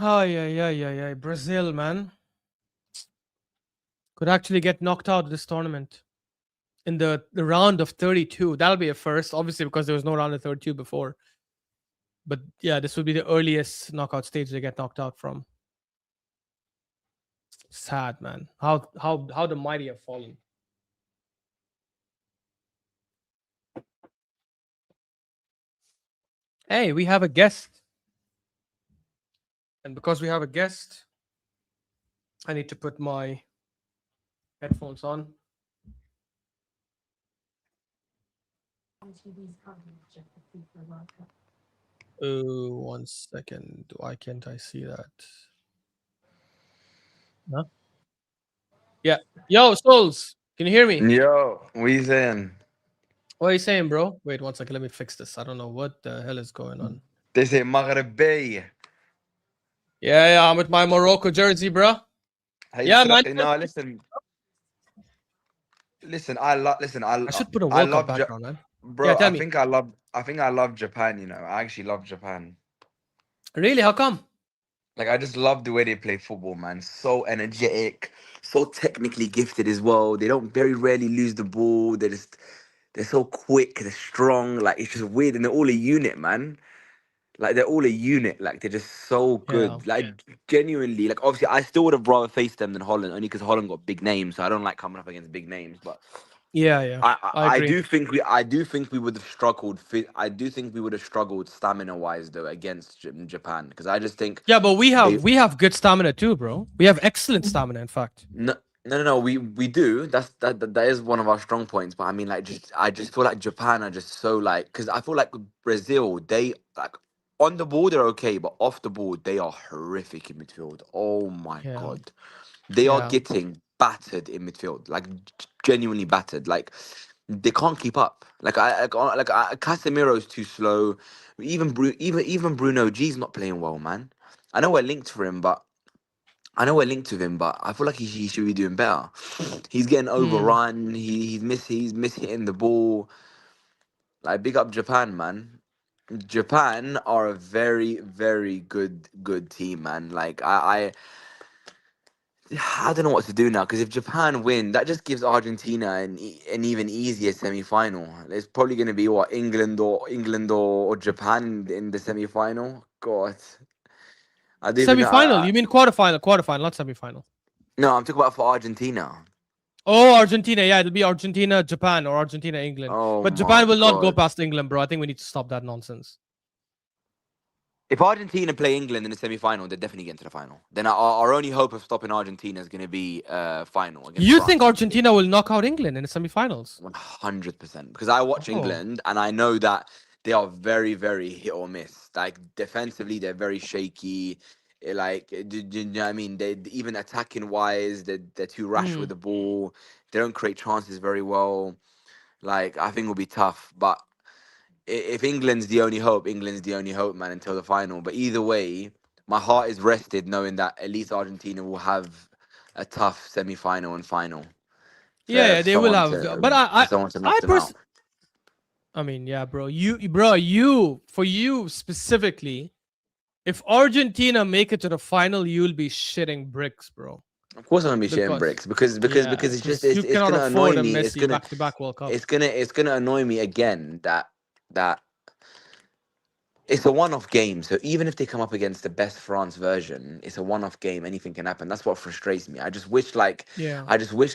Ay, ay, ay, ay, ay. Brazil, man. Could actually get knocked out of this tournament in the round of 32. That'll be a first, obviously, because there was no round of 32 before. But yeah, this would be the earliest knockout stage they get knocked out from. Sad, man. How the mighty have fallen. Hey, we have a guest. And because we have a guest, I need to put my headphones on. Oh, 1 second. Why can't I see that? Huh? Yeah. Yo, Souls, can you hear me? Yo, what you saying? What are you saying, bro? Wait 1 second. Let me fix this. I don't know what the hell is going on. They say Maghrebi. Yeah, I'm with my Morocco jersey, bro. Hey, Yeah, man. no, listen. I should put a I World Cup love, background, man. Yeah, bro. tell me. I think I love Japan. You know, I actually love Japan. Really? How come? Like, I just love the way they play football, man. So energetic, so technically gifted as well. They don't very rarely lose the ball. They're so quick. They're strong. Like, it's just weird, and they're all a unit, man. Like they're all a unit. Like they're just so Yeah. good. Like genuinely. Like obviously, I still would have rather faced them than Holland, only because Holland got big names. So I don't like coming up against big names. But Yeah. I I agree. do think I do think we would have struggled. I do think we would have struggled stamina wise though against Japan because I just think Yeah, but we they have we have good stamina too, bro. We have excellent stamina, in fact. no. No. We do. That is one of our strong points. But I mean, like, just I just feel like Japan are just so like because I feel like with Brazil they like on the ball they're okay, but off the ball they are horrific in midfield. Oh my Yeah. god, they are Yeah. getting battered in midfield, like genuinely battered. Like they can't keep up. Casemiro's too slow. Even Bruno G's not playing well, man. I know we're linked for him, but I know we're linked to him, but I feel like he should be doing better. He's getting Hmm. overrun. He's miss hitting the ball. Like big up Japan, man. Japan are a very good team, man. Like I don't know what to do now because if Japan win, that just gives Argentina an even easier semi-final. It's probably going to be what England or Japan in the semi-final. God, I don't even know. Semi-final. You mean quarterfinal? Quarterfinal, not semi-final. No, I'm talking about for Argentina. Oh, Argentina. Yeah, it'll be Argentina, Japan, or Argentina, England. Oh But my Japan will not go God. past England, bro. I think we need to stop that nonsense. If Argentina play England in the semi-final, they're definitely getting to the final. Then our only hope of stopping Argentina is going to be final against You think France. Argentina will knock out England in the semi-finals? 100%. Because I watch Oh. England and I know that they are very hit or miss. Like defensively, they're very shaky. Do you know what I mean? They even attacking wise, they're too rash Hmm. with the ball. They don't create chances very well. Like I think it'll be tough, but if England's the only hope, England's the only hope, man, until the final. But either way, my heart is rested knowing that at least Argentina will have a tough semi-final and final Yeah, for they will someone have. But to for someone to knock I them out. I mean, yeah, bro. For you specifically, if Argentina make it to the final, you'll be shitting bricks, bro. Of course, I'm gonna be shitting Because bricks because yeah, it's just because you it's cannot gonna annoy afford a me. Messi back-to-back World Cup. It's gonna annoy me again that it's a one-off game. So even if they come up against the best France version, it's a one-off game. Anything can happen. That's what frustrates me. Yeah. I just wish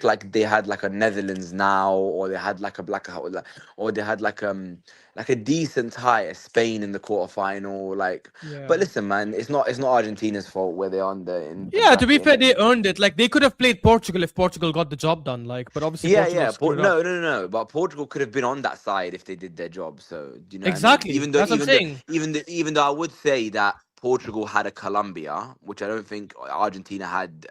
like they had like a Netherlands now, or they had or they had like a decent tie, a Spain in the quarterfinal. Like, but Yeah. listen, man, it's not Argentina's fault where they are in the Yeah, to be bracket. fair, they And earned it. Like they could have played Portugal if Portugal got the job done. Like, but obviously Portugal screwed it up. No. But Portugal could have been on that side if they did their job. So do you know what I mean? Exactly. That's what I'm saying. Even though I would say that Portugal had a Colombia, which I don't think Argentina had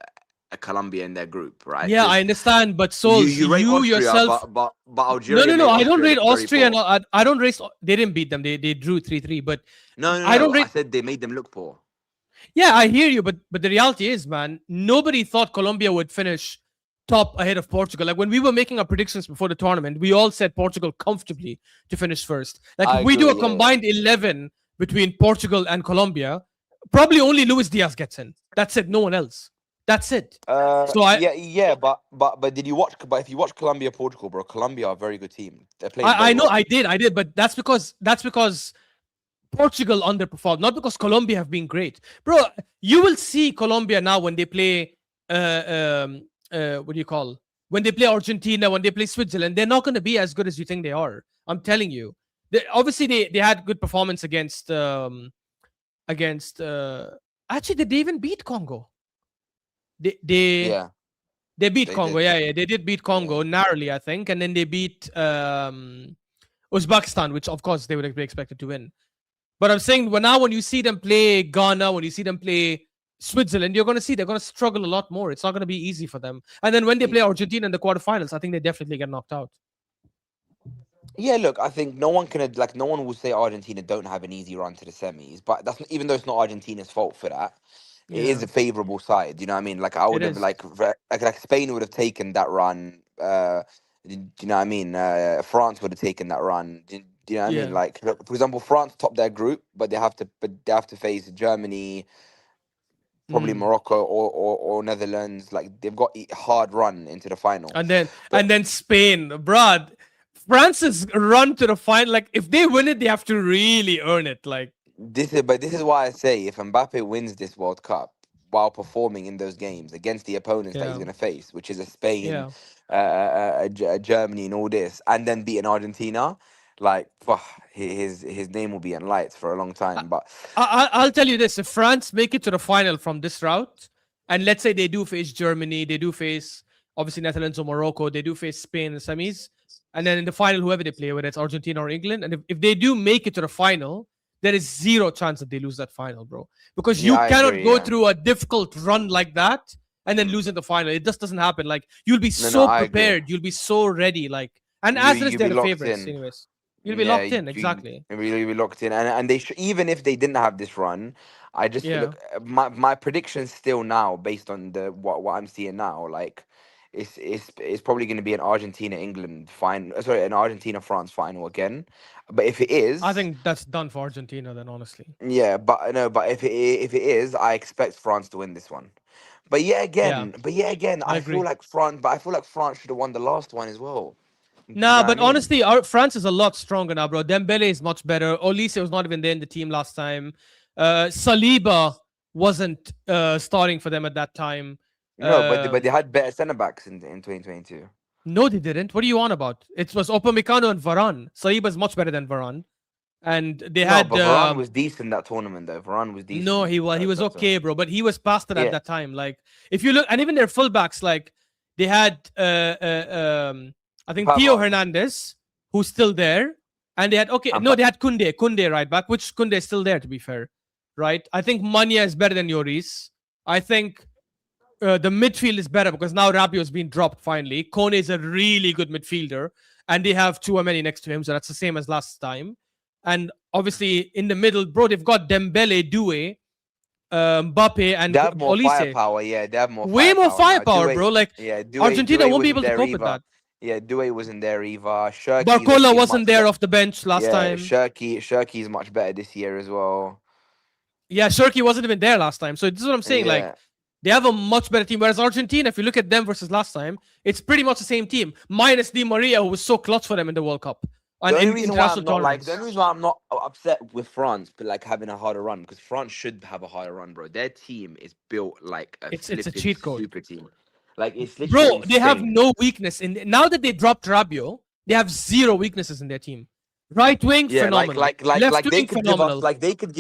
a Colombia in their group, right? Yeah, I Because understand, but Souls, you rate you Austria, yourself. but No, Algeria no, no. made I don't Austria rate look very Austria. poor. No, I don't rate. They didn't beat them. They drew 3-3. But I don't No. I rate. said they made them look poor. Yeah, I hear you, but the reality is, man, nobody thought Colombia would finish top ahead of Portugal. Like when we were making our predictions before the tournament, we all said Portugal comfortably to finish first. Like if I we do a agree. Yeah. combined 11 between Portugal and Colombia, probably only Luis Diaz gets in. That's it. No one else. That's it. So Yeah, but did you watch? But if you watch Colombia, Portugal, bro, Colombia are a very good team. They're playing I very know well. I did, but that's because Portugal underperformed, not because Colombia have been great, bro. You will see Colombia now when they play. What do you call when they play Argentina, when they play Switzerland? They're not going to be as good as you think they are. I'm telling you. Obviously they had good performance against actually they even beat Congo. They they Yeah, they beat they Congo. did. Yeah, they did beat Yeah. Congo narrowly, I think, and then they beat Uzbekistan, which of course they would be expected to win. But I'm saying when you see them play Ghana, when you see them play Switzerland, you're going to see they're going to struggle a lot more. It's not going to be easy for them. And then when they play Argentina in the quarterfinals, I think they definitely get knocked out. Yeah, look, I think no one can like no one will say Argentina don't have an easy run to the semis, but that's even though it's not Argentina's fault for that, it is Yeah, a favorable side. You know what I mean? Like I it would have is. like Spain would have taken that run. Do you know what I mean? France would have taken that run. Do you know what I mean? Yeah. Like look, for example, France top their group, but they have to face Germany, probably Mm. Morocco or Netherlands. Like they've got a hard run into the final. And then Spain, bruh. France's run to the final, like if they win it, they have to really earn it. Like, This is why I say if Mbappe wins this World Cup while performing in those games against the opponents that he's yeah, going to face, which is a Spain, yeah. Germany, and all this, and then beating Argentina, like his name will be in lights for a long time. But I'll tell you this: if France make it to the final from this route, and let's say they do face Germany, they do face obviously Netherlands or Morocco, they do face Spain in the semis, and then in the final, whoever they play, whether it's Argentina or England, and if they do make it to the final, there is zero chance that they lose that final, bro. Because yeah, you I cannot agree. go Yeah, through a difficult run like that and then lose in the final. It just doesn't happen. Like you'll be no, so I agree. prepared, you'll be so ready. Like, and as it is, You they're be the locked favorites, in. anyways. You'll be Yeah, locked in, you exactly. really be locked in, and even if they didn't have this run, I just Yeah. look my prediction still now based on the what I'm seeing now, like it's probably going to be an Argentina England final, sorry, an Argentina France final again. But if it I is, think that's done for Argentina then, honestly. yeah, but no, but if it is, I expect France to win this one. Yeah, But yeah, again, I agree. I feel like France should have won the last one as well. Do you Nah, know what I but mean? honestly, France is a lot stronger now, bro. Dembele is much better. Olise was not even there in the team last time. Saliba wasn't starting for them at that time. No, but they Um, had better centre backs in 2022. no, they didn't. What are you on about? It was Upamecano and Varane. Saliba's much better than Varane, and they No, had but Varane was decent that tournament though. Varane was no, decent. he was That time. okay, bro. But he was past it at Yeah, that time. Like if you look, and even their fullbacks, like they had I think Theo Pavard Hernandez, who's still there, and they had okay, and no, they had Kunde right back, which Kunde is still there to be fair, right? I think Mania is better than Yoris. I think the midfield is better because now Rabiot has been dropped finally. Kone is a really good midfielder, and they have Chouameni next to him, so that's the same as last time. And obviously in the middle, bro, they've got Dembele, Doué, Mbappe, they and have more Olise. firepower. Yeah, they have more Way more firepower now. firepower, bro. Like Argentina Due won't be wasn't able to there cope with either. that. Yeah, Due wasn't there either. Shirky's Barcola obviously wasn't much there better. off the bench last Yeah, time. Shirky's much better this year as well. Yeah, Shirky wasn't even there last time. So this is what I'm saying. Like Yeah. they have a much better team. Whereas Argentina, if you look at them versus last time, it's pretty much the same team, minus Di Maria, who was so clutch for them in the World Cup and The only in reason why international I'm not like the tournaments. only reason why I'm not upset with France, but like having a harder run, because France should have a harder run, bro. Their team is built like a It's a flipping cheat code. super team. Like it's literally Bro, they have insane. no weakness in now that they dropped Rabiot, they have zero weaknesses in their team. Right wing, Yeah, phenomenal. Left they wing, could give us phenomenal. like they could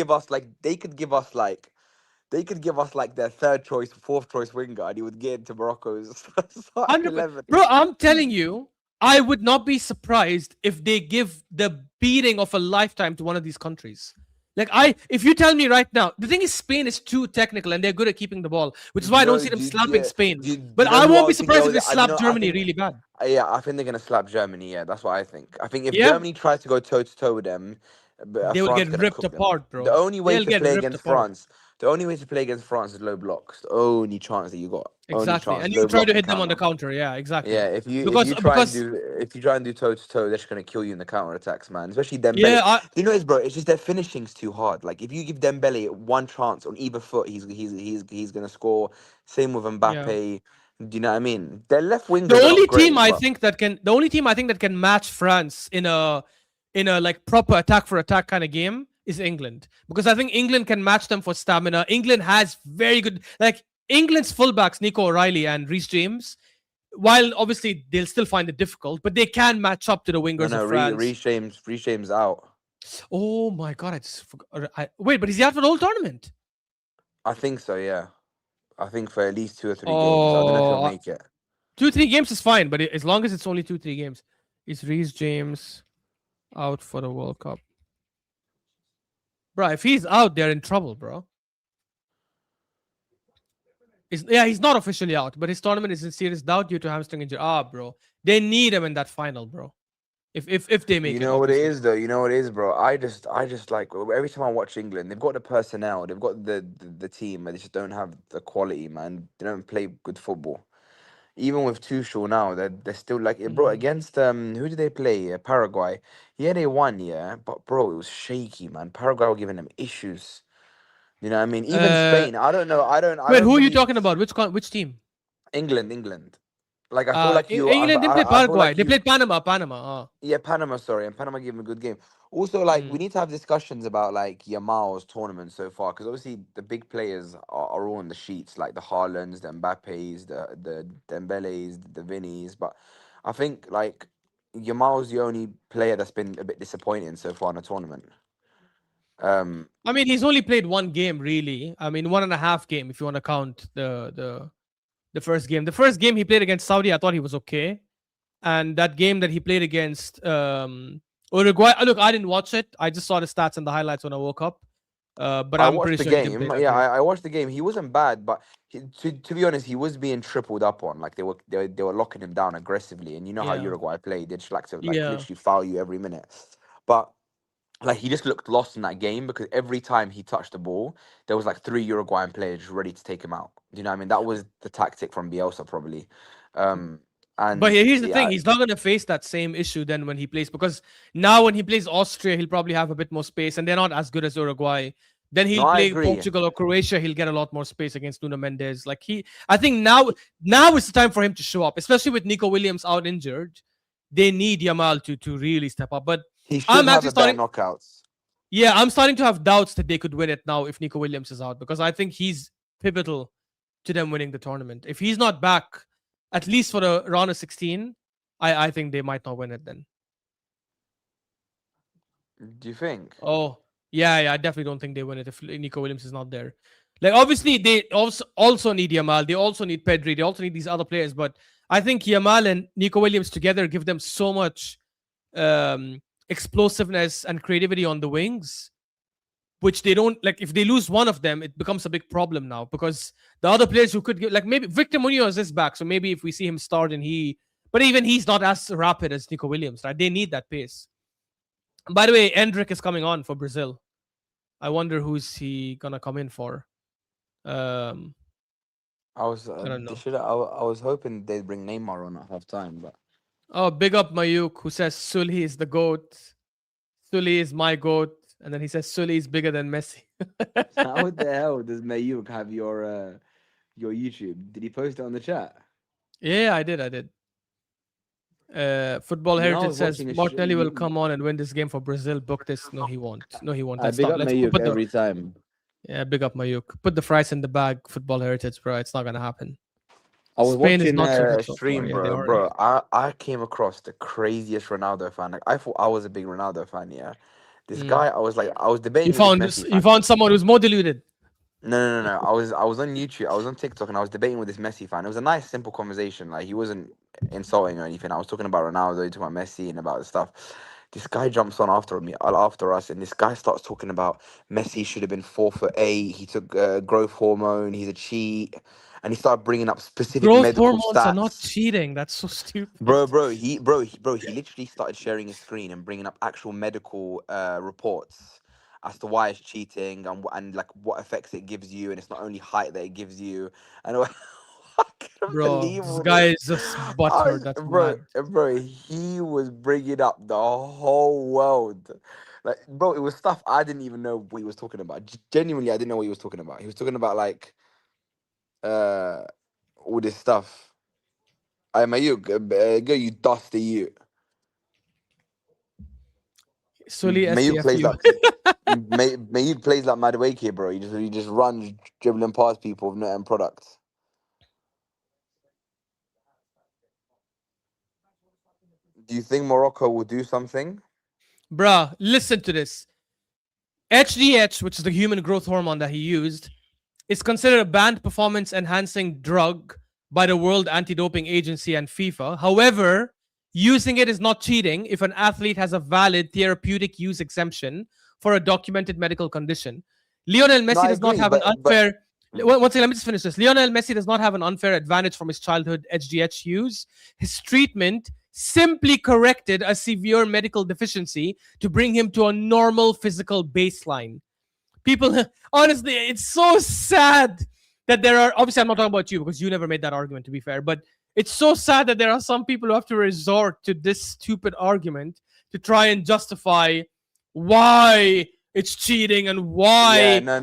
give us like their third choice, fourth choice winger, and he would get into Morocco's starting 100%. 11. Bro, I'm telling you, I would not be surprised if they give the beating of a lifetime to one of these countries. Like if you tell me right now, the thing is Spain is too technical and they're good at keeping the ball, which is why I don't see them slapping Spain. Do But you know I who won't I be think surprised if they you slap know Germany really bad. yeah, I think they're gonna slap Germany. Yeah, that's what I think. I think if Yeah, Germany tries to go toe to toe with them, they will France get gonna ripped cook them. apart, bro. They'll get ripped apart. The only way to play against France is low blocks. The only chance that you got. Only Exactly. chance. And you Low try block to and hit them on the counter. counter. Yeah, exactly. Yeah, Because if you try and do toe to toe, they're just gonna kill you in the counter attacks, man. Especially Dembele. yeah, You know, it's bro. It's just their finishing's too hard. Like if you give Dembele one chance on either foot, he's gonna score. Same with yeah. Mbappe. Do you know what I mean? Their left The wingers are not only team great, I but think that can the only team I think that can match France in a like proper attack for attack kind of game is England. Because I think England can match them for stamina. England has very good like England's fullbacks, Nico O'Reilly and Reece James, while obviously they'll still find it difficult, but they can match up to the No, wingers of no, France. Reece James out. Oh my god, I just forgot. Wait, but is he out for the whole tournament? I think so. Yeah, I think for at least 2 or 3 games. I don't know if he'll Oh, make it. 2 3 games is fine, but as long as it's only 2 3 games. Is Reece James out for the World Cup? Bro, if he's out, they're in trouble, bro. Yeah, he's not officially out, but his tournament is in serious doubt due to hamstring injury. Ah, bro, they need him in that final, bro. If they make You it, know what it obviously. is, though. You know what it is, bro. I just like every time I watch England, they've got the personnel, they've got the team, but they just don't have the quality, man. They don't play good football. Even with Tuchel now, they're still like, bro. Mm. Against who did they play? Paraguay. Yeah, they won, yeah, but bro, it was shaky, man. Paraguay were giving them issues. You know what I mean? Even Uh, Spain. I don't know. I Wait, don't who are you believe talking about? Which team? England. Like I feel like England didn't play I feel Paraguay. like They you. played Panama. Panama. Ah. Yeah, Panama, sorry, and Panama gave him a good game. Also, like we Mm. need to have discussions about like Yamal's tournament so far, because obviously the big players are all on the sheets, like the Haalands, the Mbappes, the Dembeles, the Vinnies. But I think like Yamal's the only player that's been a bit disappointing so far in the tournament. Um, I mean, he's only played one game, really. I mean, 1.5 game if you want to count the first game. The first game he played against Saudi, I thought he was okay, and that game that he played against Uruguay. Look, I didn't watch it. I just saw the stats and the highlights when I woke up. But I I'm watched pretty the sure he didn't play game. that Yeah, great. I watched the game. He wasn't bad, but to be honest, he was being tripled up on. Like they were locking him down aggressively, and you know how Yeah, Uruguay play. They just like to like yeah. literally foul you every minute. But like he just looked lost in that game because every time he touched the ball, there was like three Uruguayan players ready to take him out. Do you know what I mean? That was the tactic from Bielsa probably. Um, But and here's the thing: yeah, he's not going to face that same issue then when he plays, because now when he plays Austria, he'll probably have a bit more space, and they're not as good as Uruguay. Then no, he'll I play agree. Portugal or Croatia. He'll get a lot more space against Nuno Mendes. I think now is the time for him to show up, especially with Nico Williams out injured. They need Yamal to really step up. But He should I'm have actually a better starting. knockouts. Yeah, I'm starting to have doubts that they could win it now if Nico Williams is out, because I think he's pivotal to them winning the tournament. If he's not back, at least for the round of 16, I think they might not win it then. Do you think? Oh, yeah. I definitely don't think they win it if Nico Williams is not there. Like, obviously, they also need Yamal. They also need Pedri. They also need these other players. But I think Yamal and Nico Williams together give them so much explosiveness and creativity on the wings, which they don't like. If they lose one of them, it becomes a big problem now, because the other players who could give, like, maybe Victor Munoz is back, so maybe if we see him start but even he's not as rapid as Nico Williams, right? They need that pace. By the way, Endrick is coming on for Brazil. I wonder who's he gonna come in for. Um, I don't They know. should. I was hoping they'd bring Neymar on at halftime, but Oh, big up Mayuk, who says Sully is the goat. Sully is my goat, and then he says Sully is bigger than Messi. how the hell does Mayuk have your YouTube? Did he post it on the chat? Yeah, I did. I did. Football You know, I Heritage was says watching a Martinelli will come on and win this game for Brazil. Book this. No, he won't. No, he won't. I Let's big stop. up Let's Mayuk put the every time. Yeah, big up Mayuk. Put the fries in the bag. Football Heritage, bro. It's not gonna happen. I was Spain is watching not so good a so far. stream, Yeah, they bro. are. I came across the craziest Ronaldo fan. Like I thought I was a big Ronaldo fan. Yeah, this Mm. guy. I was like, I was debating with this Messi You fan. found someone who's more deluded. No. I was on YouTube. I was on TikTok, and I was debating with this Messi fan. It was a nice, simple conversation. Like he wasn't insulting or anything. I was talking about Ronaldo, talking about Messi, and about the stuff. This guy jumps on after us, and this guy starts talking about Messi should have been 4'8". He took growth hormone. He's a cheat, and he started bringing up specific Growth medical hormones are not stats. cheating. That's so stupid. Bro, he literally started sharing his screen and bringing up actual medical reports as to why it's cheating and like what effects it gives you, and it's not only height that it gives you. And I couldn't Bro, believe this all guy this. is just butthurt. That's mad. He was bringing up the whole world. Like, bro, it was stuff I didn't even know what he was talking about. Genuinely, I didn't know what he was talking about. He was talking about like uh all this stuff. I'm a you, go you dusty you. Sully Mayuk plays STFU. like Mayuk plays like Madueke, bro. He just runs dribbling past people with no end product. Do you think Morocco will do something? Bruh, listen to this. HGH, which is the human growth hormone that he used, is considered a banned performance enhancing drug by the World Anti Doping Agency and FIFA. However, using it is not cheating if an athlete has a valid therapeutic use exemption for a documented medical condition. Lionel No, Messi I does not agree, have an but unfair. One second, let me just finish this. Lionel Messi does not have an unfair advantage from his childhood HGH use. His treatment simply corrected a severe medical deficiency to bring him to a normal physical baseline. People, honestly, it's so sad that there are, obviously I'm not talking about you because you never made that argument, to be fair, but it's so sad that there are some people who have to resort to this stupid argument to try and justify why it's cheating and yeah, why no,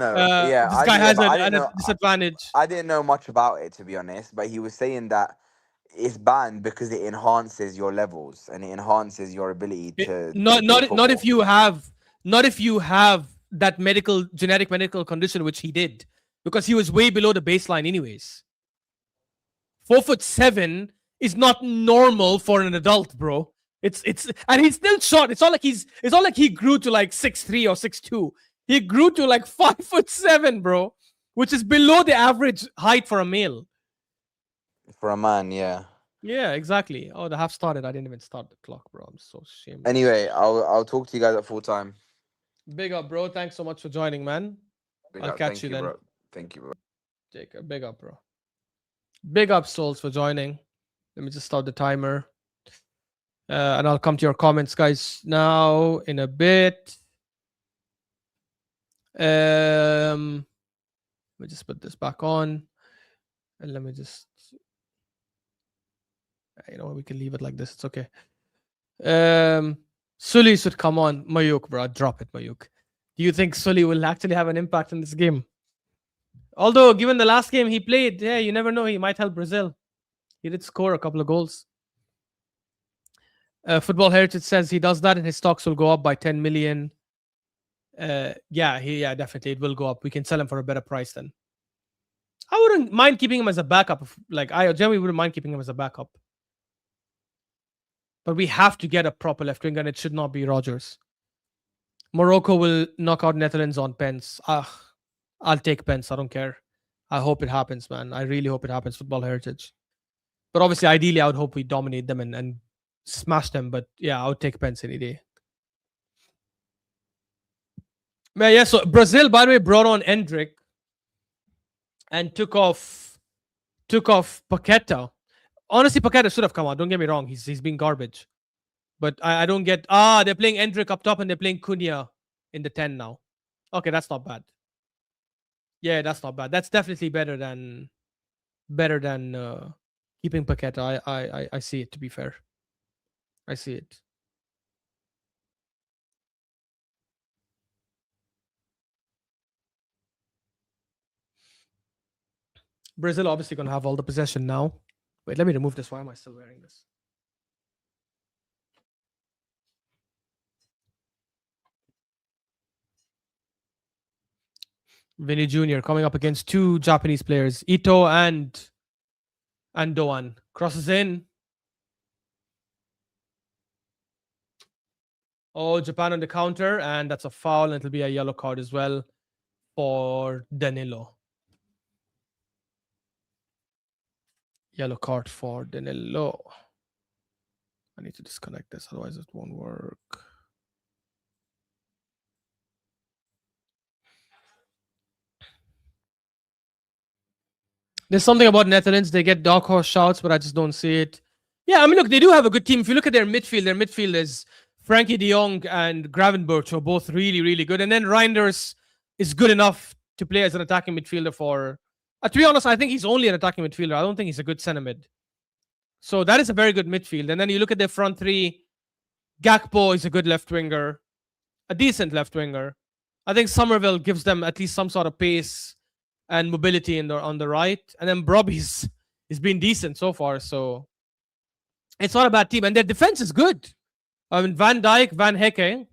yeah, this guy has but I didn't a know. disadvantage. I didn't know much about it, to be honest. But he was saying that it's banned because it enhances your levels and it enhances your ability to play Not football. if you have, not if you have that medical genetic medical condition, which he did, because he was way below the baseline anyways. 4'7" is not normal for an adult, bro. It's and he's still short. It's not like he grew to like 6'3" or 6'2". He grew to like 5'7", bro, which is below the average height for a male. For a man, yeah. Yeah, exactly. Oh, the half started. I didn't even start the clock, bro. I'm so shameless. Anyway, I'll talk to you guys at full time. Big up, bro. Thanks so much for joining, man. Big I'll up. catch Thank you you, then. bro. Thank you, bro. Jacob, big up, bro. Big up, Souls, for joining. Let me just start the timer. And I'll come to your comments, guys, now in a bit. Let me just put this back on. And let me just, you know, we can leave it like this. It's okay. Sully should come on. Mayuk, bro. Drop it, Mayuk. Do you think Sully will actually have an impact in this game? Although, given the last game he played, yeah, you never know. He might help Brazil. He did score a couple of goals. Football Heritage says he does that and his stocks will go up by 10 million. Yeah, definitely. It will go up. We can sell him for a better price then. I wouldn't mind keeping him as a backup. I generally wouldn't mind keeping him as a backup. But we have to get a proper left winger and it should not be Rogers. Morocco will knock out Netherlands on pens. I'll take pens. I don't care. I hope it happens, man. I really hope it happens. Football Heritage. But obviously, ideally, I would hope we dominate them and smash them. But yeah, I would take pens any day. Man, yeah, so Brazil, by the way, brought on Endrick and took off Paqueta. Honestly, Paqueta should have come out. Don't get me wrong. He's been garbage. But I don't get they're playing Endrick up top and they're playing Cunha in the 10 now. Okay, that's not bad. Yeah, that's not bad. That's definitely better than keeping Paqueta. I see it, to be fair. I see it. Brazil obviously gonna have all the possession now. Wait, let me remove this. Why am I still wearing this? Vinny Jr. coming up against two Japanese players, Ito and Doan. Crosses in. Oh, Japan on the counter, and that's a foul, and it'll be a yellow card as well for Danilo. Yellow card for Danilo. I need to disconnect this, otherwise it won't work. There's something about Netherlands. They get dark horse shouts, but I just don't see it. Yeah, I mean, look, they do have a good team. If you look at their midfield is Frankie de Jong and Gravenberch, who are both really, really good. And then Reinders is good enough to play as an attacking midfielder for... to be honest, I think he's only an attacking midfielder. I don't think he's a good centre mid. So that is a very good midfield. And then you look at their front three. Gakpo is a good left winger. A decent left winger. I think Somerville gives them at least some sort of pace and mobility on the right. And then Brobby's been decent so far. So it's not a bad team. And their defense is good. I mean, Van Dijk, Van Hecke,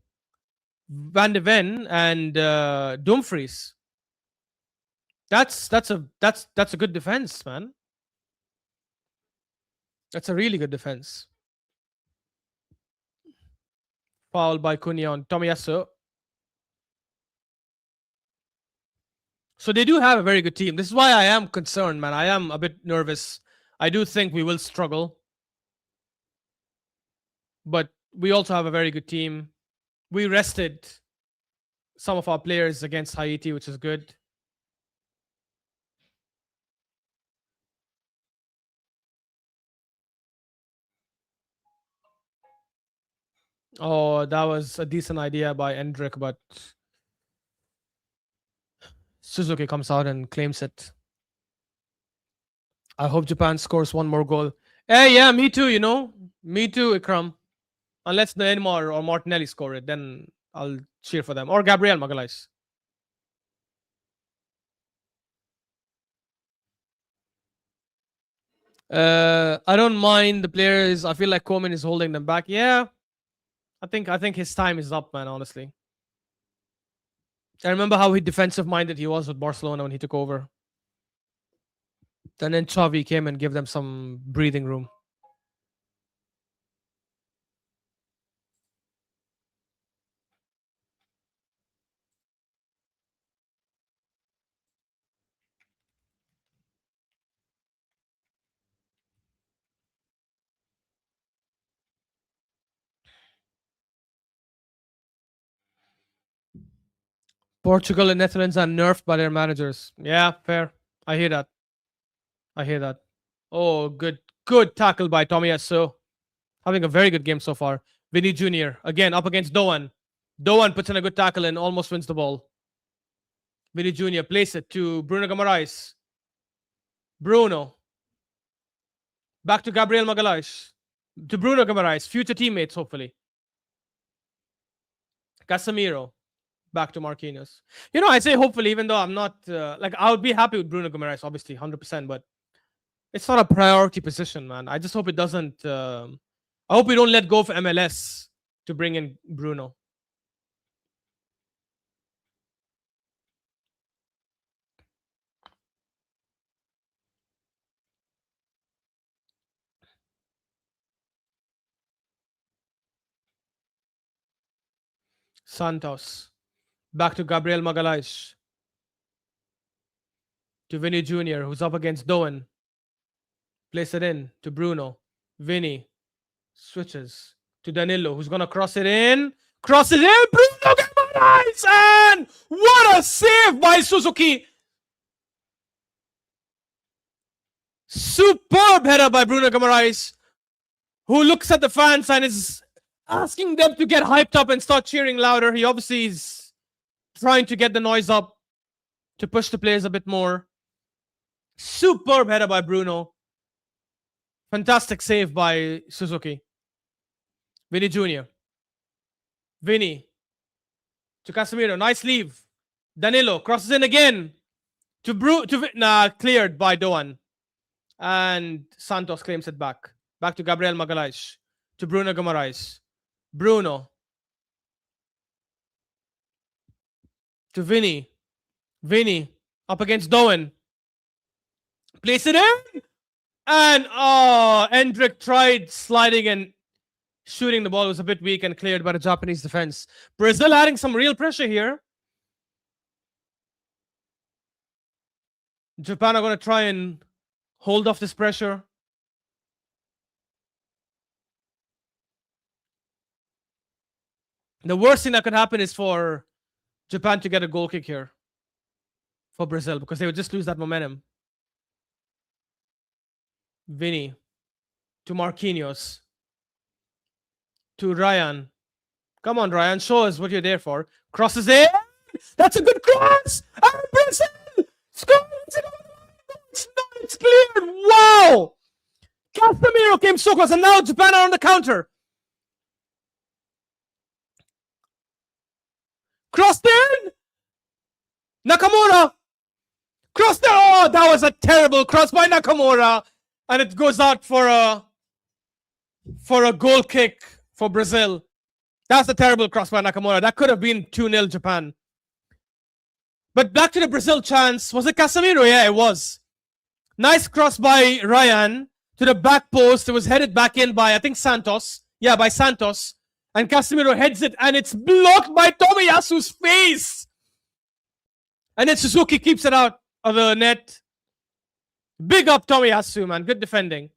Van de Ven, and Dumfries. That's a good defense, man. That's a really good defense. Foul by Kunya on Tomiyasu. So they do have a very good team. This is why I am concerned, man. I am a bit nervous. I do think we will struggle. But we also have a very good team. We rested some of our players against Haiti, which is good. Oh, that was a decent idea by Endrick, but Suzuki comes out and claims it. I hope Japan scores one more goal. Hey, yeah, me too, you know. Me too, Ikram. Unless Neymar or Martinelli score it, then I'll cheer for them. Or Gabriel Magalhaes. I don't mind the players. I feel like Koeman is holding them back. Yeah, I think his time is up, man. Honestly, I remember how defensive minded he was with Barcelona when he took over. And then Xavi came and gave them some breathing room. Portugal and Netherlands are nerfed by their managers. Yeah, fair. I hear that. I hear that. Oh, good tackle by Tomiyasu. Having a very good game so far. Vinny Jr. again up against Doan. Doan puts in a good tackle and almost wins the ball. Vinny Jr. plays it to Bruno Guimaraes. Bruno. Back to Gabriel Magalhaes. To Bruno Guimaraes. Future teammates, hopefully. Casemiro. Back to Marquinhos. You know, I say hopefully, even though I'm not like I would be happy with Bruno Guimaraes, obviously, 100%, but it's not a priority position, man. I just hope it doesn't. I hope we don't let go for MLS to bring in Bruno. Santos. Back to Gabriel Magalhaes. To Vinny Jr., who's up against Doan. Place it in to Bruno. Vinny switches to Danilo, who's gonna cross it in. Cross it in. Bruno Guimaraes, and what a save by Suzuki! Superb header by Bruno Guimaraes, who looks at the fans and is asking them to get hyped up and start cheering louder. He obviously is trying to get the noise up to push the players a bit more. Superb header by Bruno. Fantastic save by Suzuki. Vinny Jr. Vinny to Casemiro. Nice leave. Danilo crosses in again to cleared by Doan. And Santos claims it back. Back to Gabriel Magalhaes. To Bruno Guimaraes. Bruno. To Vinny. Vinny up against Doan. Place it in. And Endrick tried sliding and shooting the ball. Was a bit weak and cleared by the Japanese defense. Brazil adding some real pressure here. Japan are going to try and hold off this pressure. The worst thing that could happen is for Japan to get a goal kick here for Brazil, because they would just lose that momentum. Vinny to Marquinhos to Ryan. Come on, Ryan, show us what you're there for. Crosses in. That's a good cross. And Brazil scores. It's cleared. Wow. Casemiro came so close, and now Japan are on the counter. Crossed in. Nakamura. Crossed in. Oh, that was a terrible cross by Nakamura. And it goes out for a goal kick for Brazil. That's a terrible cross by Nakamura. That could have been 2-0 Japan. But back to the Brazil chance. Was it Casemiro? Yeah, it was. Nice cross by Ryan to the back post. It was headed back in by, I think, Santos. Yeah, by Santos. And Casemiro heads it, and it's blocked by Tomiyasu's face. And then Suzuki keeps it out of the net. Big up Tomiyasu, man. Good defending.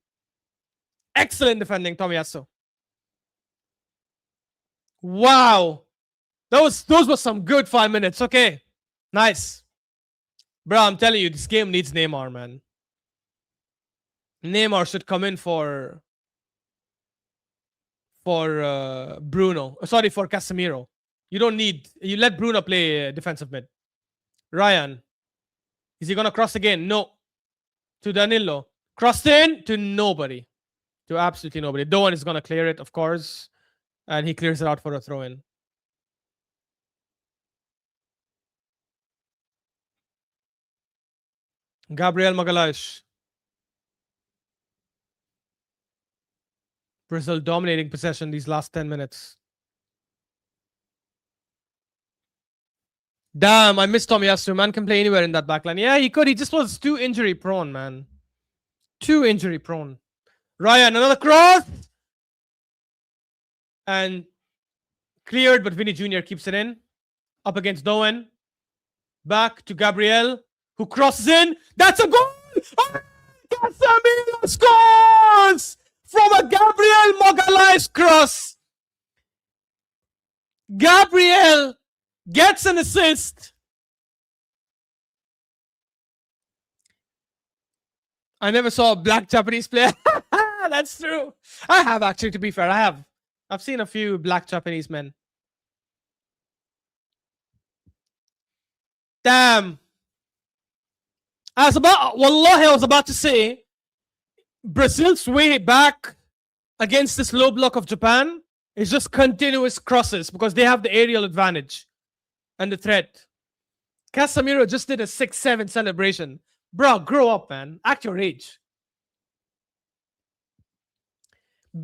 Excellent defending, Tomiyasu. Wow. Those were some good 5 minutes. Okay. Nice. Bro, I'm telling you, this game needs Neymar, man. Neymar should come in for Bruno. Sorry, for Casemiro. You let Bruno play defensive mid. Ryan. Is he going to cross again? No. To Danilo. Crossed in to nobody. To absolutely nobody. No one is going to clear it, of course. And he clears it out for a throw in. Gabriel Magalhaes. Brazil dominating possession these last 10 minutes. Damn, I miss Tomiyasu. Man can play anywhere in that backline. Yeah, he could. He just was too injury prone, man. Too injury prone. Ryan, another cross. And cleared, but Vinny Jr. keeps it in. Up against Doan. Back to Gabriel, who crosses in. That's a goal! Oh, Casemiro scores! From a Gabriel Magalhaes cross. Gabriel gets an assist. I never saw a black Japanese player. That's true. I have, actually, to be fair. I have. I've seen a few black Japanese men. Damn. I was about to say, Brazil's way back against this low block of Japan is just continuous crosses because they have the aerial advantage and the threat. Casemiro just did a 6-7 celebration. Bro, grow up, man. Act your age.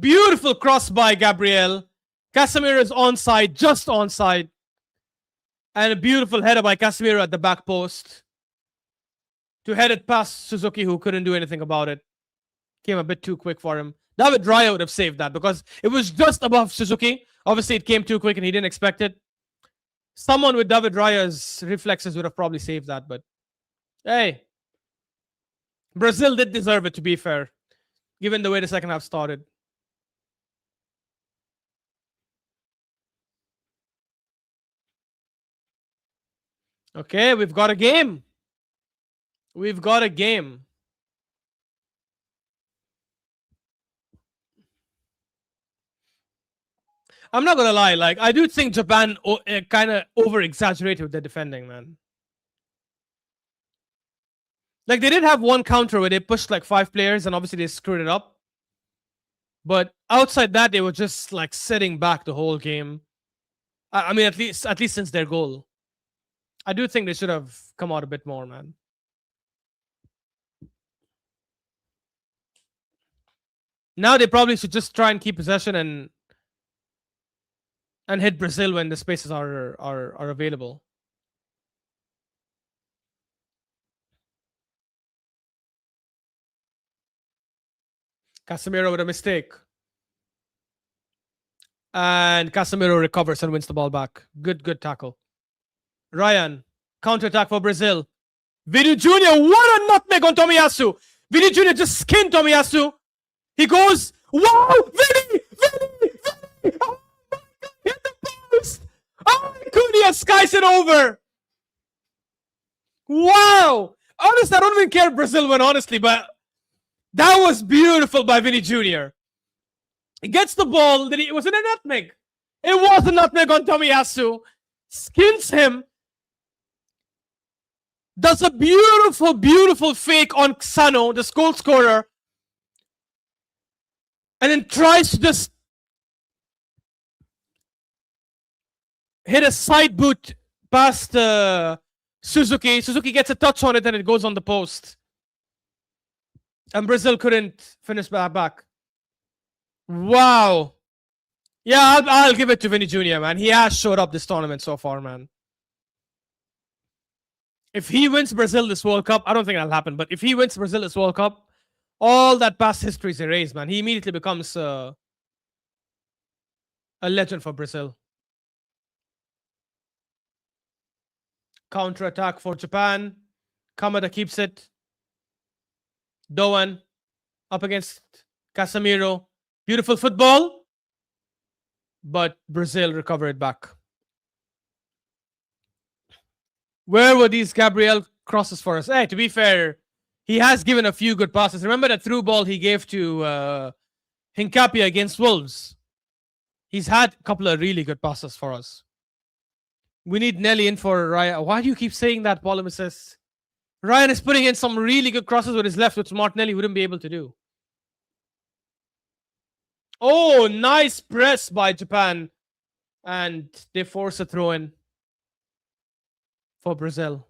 Beautiful cross by Gabriel. Casemiro is onside, just onside. And a beautiful header by Casemiro at the back post to head it past Suzuki, who couldn't do anything about it. Came a bit too quick for him. David Raya would have saved that because it was just above Suzuki. Obviously, it came too quick and he didn't expect it. Someone with David Raya's reflexes would have probably saved that, but hey, Brazil did deserve it, to be fair, given the way the second half started. Okay, we've got a game. We've got a game. I'm not gonna lie, like, I do think Japan kind of over-exaggerated with their defending, man. Like, they did have one counter where they pushed like 5 players and obviously they screwed it up. But outside that, they were just like sitting back the whole game. I mean, at least since their goal. I do think they should have come out a bit more, man. Now they probably should just try and keep possession and hit Brazil when the spaces are available. Casemiro with a mistake. And Casemiro recovers and wins the ball back. Good tackle. Ryan, counter-attack for Brazil. Vini Jr., what a nutmeg on Tomiyasu. Vini Jr. just skinned Tomiyasu. He goes, wow, Vini! Oh my God, hit the post! Oh, Cunha skies it over. Wow! Honestly, I don't even care if Brazil win, honestly, but that was beautiful by Vini Jr. He gets the ball. It wasn't a nutmeg. It was a nutmeg on Tomiyasu. Skins him. Does a beautiful fake on Sano, the goal scorer. And then tries to just hit a side boot past Suzuki. Suzuki gets a touch on it and it goes on the post. And Brazil couldn't finish back. Wow. Yeah, I'll give it to Vini Jr., man. He has showed up this tournament so far, man. If he wins Brazil this World Cup, I don't think that'll happen, but if he wins Brazil this World Cup, all that past history is erased, man. He immediately becomes A legend for Brazil. Counter attack for Japan. Kamada keeps it. Doan up against Casemiro. Beautiful football. But Brazil recover it back. Where were these Gabriel crosses for us? Hey, to be fair, he has given a few good passes. Remember that through ball he gave to Hincapie against Wolves? He's had a couple of really good passes for us. We need Nelly in for Ryan. Why do you keep saying that, Polymesis? Ryan is putting in some really good crosses with his left, which Martinelli wouldn't be able to do. Oh, nice press by Japan. And they force a throw in for Brazil.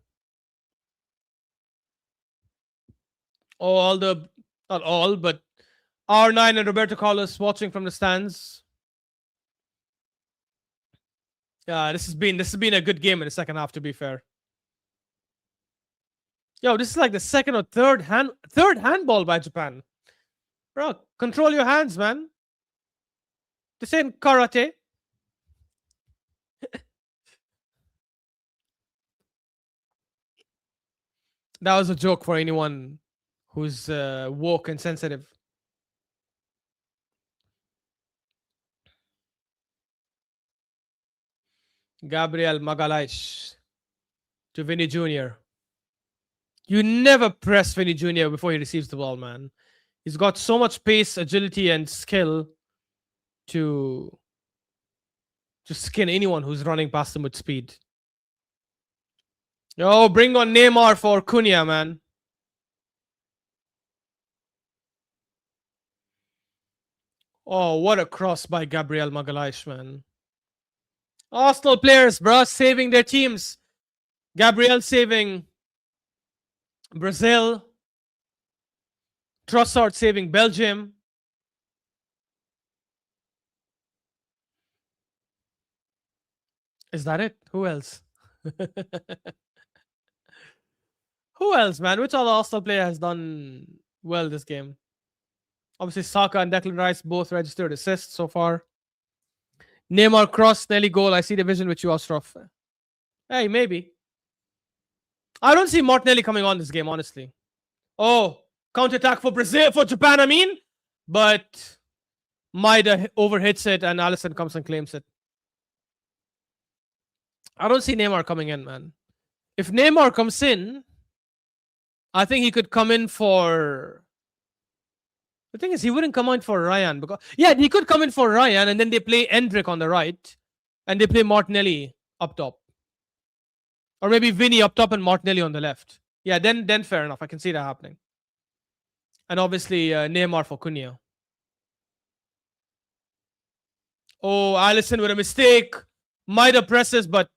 Not all, but R9 and Roberto Carlos watching from the stands. Yeah, this has been a good game in the second half, to be fair. Yo, this is like the second or third handball by Japan. Bro, control your hands, man. This ain't karate. That was a joke for anyone who's woke and sensitive. Gabriel Magalhaes to Vinny Jr. You never press Vinny Jr. before he receives the ball, man. He's got so much pace, agility, and skill to skin anyone who's running past him with speed. Yo, bring on Neymar for Cunha, man. Oh, what a cross by Gabriel Magalhaes, man. Arsenal players, bro, saving their teams. Gabriel saving Brazil. Trossard saving Belgium. Is that it? Who else? Who else, man? Which other Arsenal player has done well this game? Obviously, Saka and Declan Rice both registered assists so far. Neymar cross, Nelly goal. I see the vision with you, Ashraf. Hey, maybe. I don't see Martinelli coming on this game, honestly. Oh, counter-attack for Brazil, for Japan, I mean. But Maida overhits it and Alisson comes and claims it. I don't see Neymar coming in, man. If Neymar comes in, I think he could come in for... The thing is, he wouldn't come in for Ryan. Yeah, he could come in for Ryan and then they play Endrick on the right and they play Martinelli up top. Or maybe Vinny up top and Martinelli on the left. Yeah, then fair enough. I can see that happening. And obviously, Neymar for Cunha. Oh, Alisson with a mistake. Maida presses, but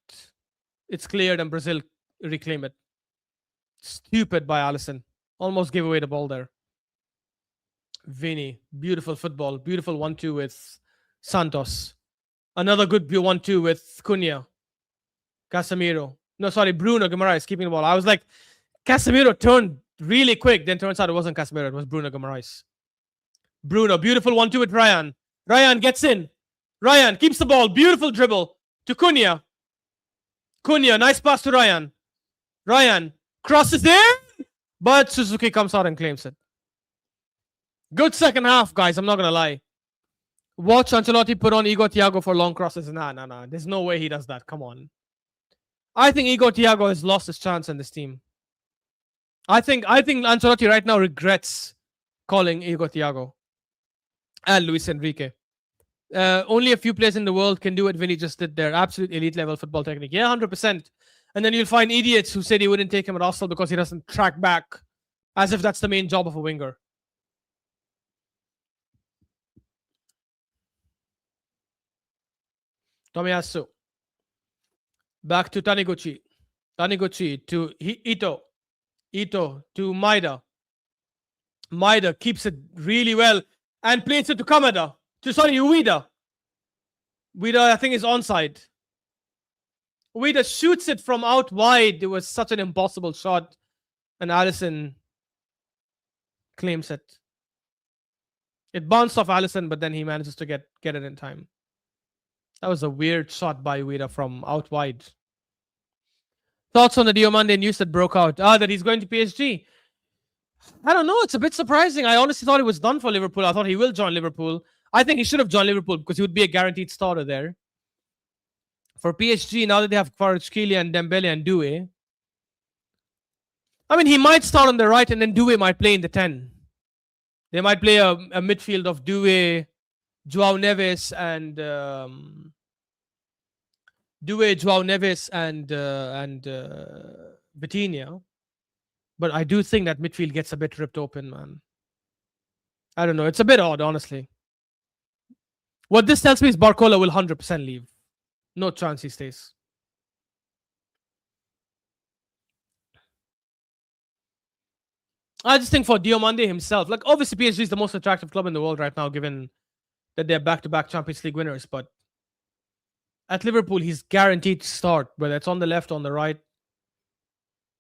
it's cleared and Brazil reclaim it. Stupid by Alisson. Almost gave away the ball there. Vinny, beautiful football. Beautiful 1-2 with Santos. Another good 1-2 with Cunha. Casemiro. No, sorry, Bruno Guimaraes keeping the ball. I was like, Casemiro turned really quick. Then turns out it wasn't Casemiro, it was Bruno Guimaraes. Bruno, beautiful 1-2 with Ryan. Ryan gets in. Ryan keeps the ball. Beautiful dribble to Cunha. Cunha, nice pass to Ryan. Ryan crosses there, but Suzuki comes out and claims it. Good second half, guys. I'm not going to lie. Watch Ancelotti put on Igor Thiago for long crosses. Nah. There's no way he does that. Come on. I think Igor Thiago has lost his chance in this team. I think Ancelotti right now regrets calling Igor Thiago and Luis Enrique. Only a few players in the world can do what Vinny just did there. Absolute elite level football technique. Yeah, 100%. And then you'll find idiots who said he wouldn't take him at Arsenal because he doesn't track back, as if that's the main job of a winger. Tomiyasu. Back to Taniguchi. Taniguchi to Ito. Ito to Maida. Maida keeps it really well and plays it to Kamada. Ueda. Ueda, I think, is onside. Ueda shoots it from out wide. It was such an impossible shot. And Alisson claims it. It bounced off Alisson, but then he manages to get it in time. That was a weird shot by Ueda from out wide. Thoughts on the Diomande news that broke out? That he's going to PSG. I don't know. It's a bit surprising. I honestly thought it was done for Liverpool. I thought he will join Liverpool. I think he should have joined Liverpool because he would be a guaranteed starter there. For PSG, now that they have Kvaratskhelia and Dembele and Doué, I mean, he might start on the right and then Doué might play in the 10. They might play a midfield of Doué, Joao Neves, and Vitinha. But I do think that midfield gets a bit ripped open, man. I don't know. It's a bit odd, honestly. What this tells me is Barcola will 100% leave. No chance he stays. I just think for Diomande himself, like obviously PSG is the most attractive club in the world right now, given that they're back-to-back Champions League winners. But at Liverpool, he's guaranteed to start, whether it's on the left or on the right.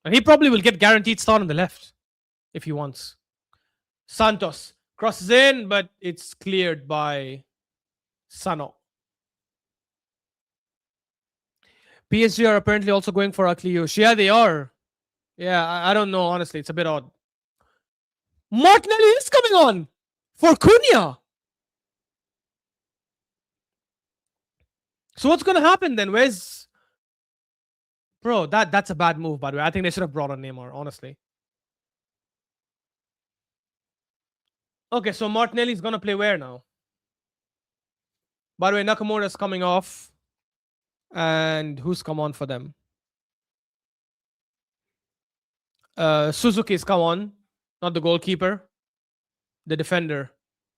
And he probably will get guaranteed start on the left if he wants. Santos crosses in, but it's cleared by Sano. PSG are apparently also going for Akliouche. Yeah, they are. Yeah, I don't know, honestly. It's a bit odd. Martinelli is coming on for Cunha. So what's going to happen then? Where's... Bro, that's a bad move, by the way. I think they should have brought on Neymar, honestly. Okay, so Martinelli's going to play where now? By the way, Nakamura's coming off. And who's come on for them? Suzuki's come on. Not the goalkeeper. The defender.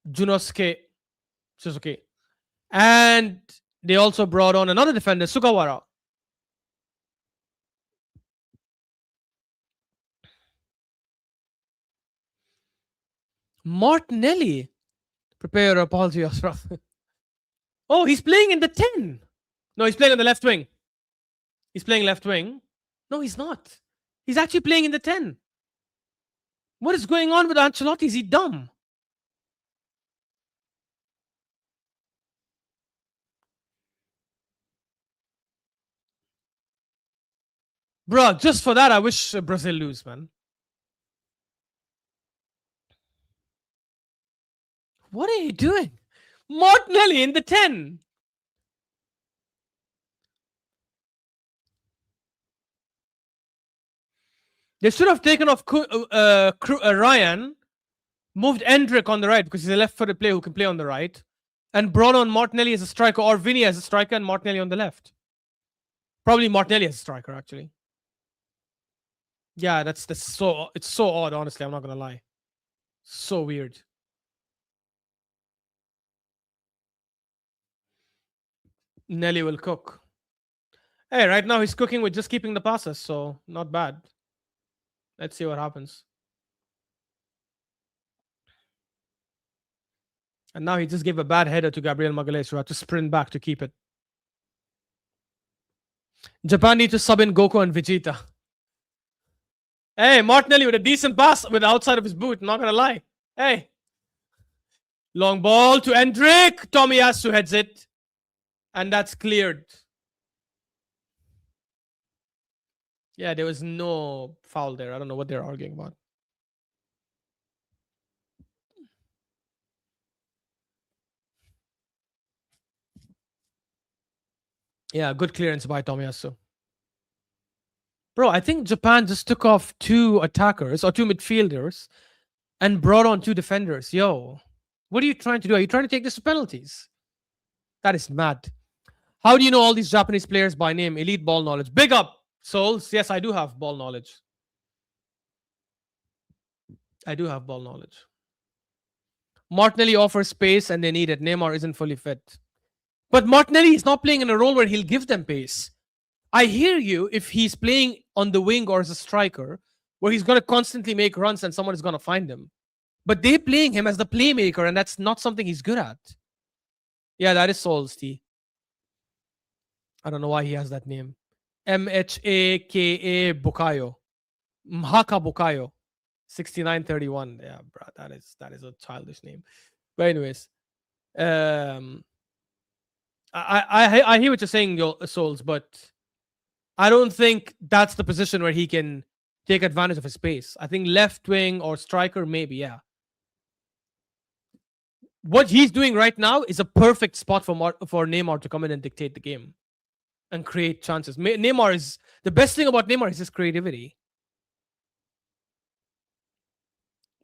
Junosuke Suzuki. And they also brought on another defender, Sugawara. Martinelli. Prepare your apology, Ashraf. Oh, he's playing in the 10. No, he's playing on the left wing. He's playing left wing. No, he's not. He's actually playing in the 10. What is going on with Ancelotti? Is he dumb? Bro, just for that, I wish Brazil lose, man. What are you doing? Martinelli in the 10. They should have taken off Ryan, moved Endrick on the right because he's a left-footed player who can play on the right, and brought on Martinelli as a striker or Vinny as a striker and Martinelli on the left. Probably Martinelli as a striker, actually. Yeah, it's so odd, honestly. I'm not gonna lie. So weird. Nelly will cook. Hey, right now he's cooking with just keeping the passes, so not bad. Let's see what happens. And now he just gave a bad header to Gabriel Magalhaes, who had to sprint back to keep it. Japan need to sub in Goku and Vegeta. Hey, Martinelli with a decent pass with the outside of his boot. Not gonna lie. Hey. Long ball to Endrick. Tomiyasu heads it. And that's cleared. Yeah, there was no foul there. I don't know what they're arguing about. Yeah, good clearance by Tomiyasu. Bro, I think Japan just took off 2 attackers or 2 midfielders and brought on 2 defenders. Yo, what are you trying to do? Are you trying to take this to penalties? That is mad. How do you know all these Japanese players by name? Elite ball knowledge. Big up, Souls. Yes, I do have ball knowledge. I do have ball knowledge. Martinelli offers space and they need it. Neymar isn't fully fit. But Martinelli is not playing in a role where he'll give them pace. I hear you if he's playing on the wing or as a striker, where he's going to constantly make runs and someone is going to find him. But they're playing him as the playmaker, and that's not something he's good at. Yeah, that is Souls T. I don't know why he has that name. Mhaka Bukayo. Mhaka Bukayo. 6931. Yeah, bro, that is a childish name. But anyways, I hear what you're saying, your souls, but I don't think that's the position where he can take advantage of his space. I think left wing or striker, maybe, yeah. What he's doing right now is a perfect spot for Neymar to come in and dictate the game and create chances. Neymar is the best thing about Neymar is his creativity.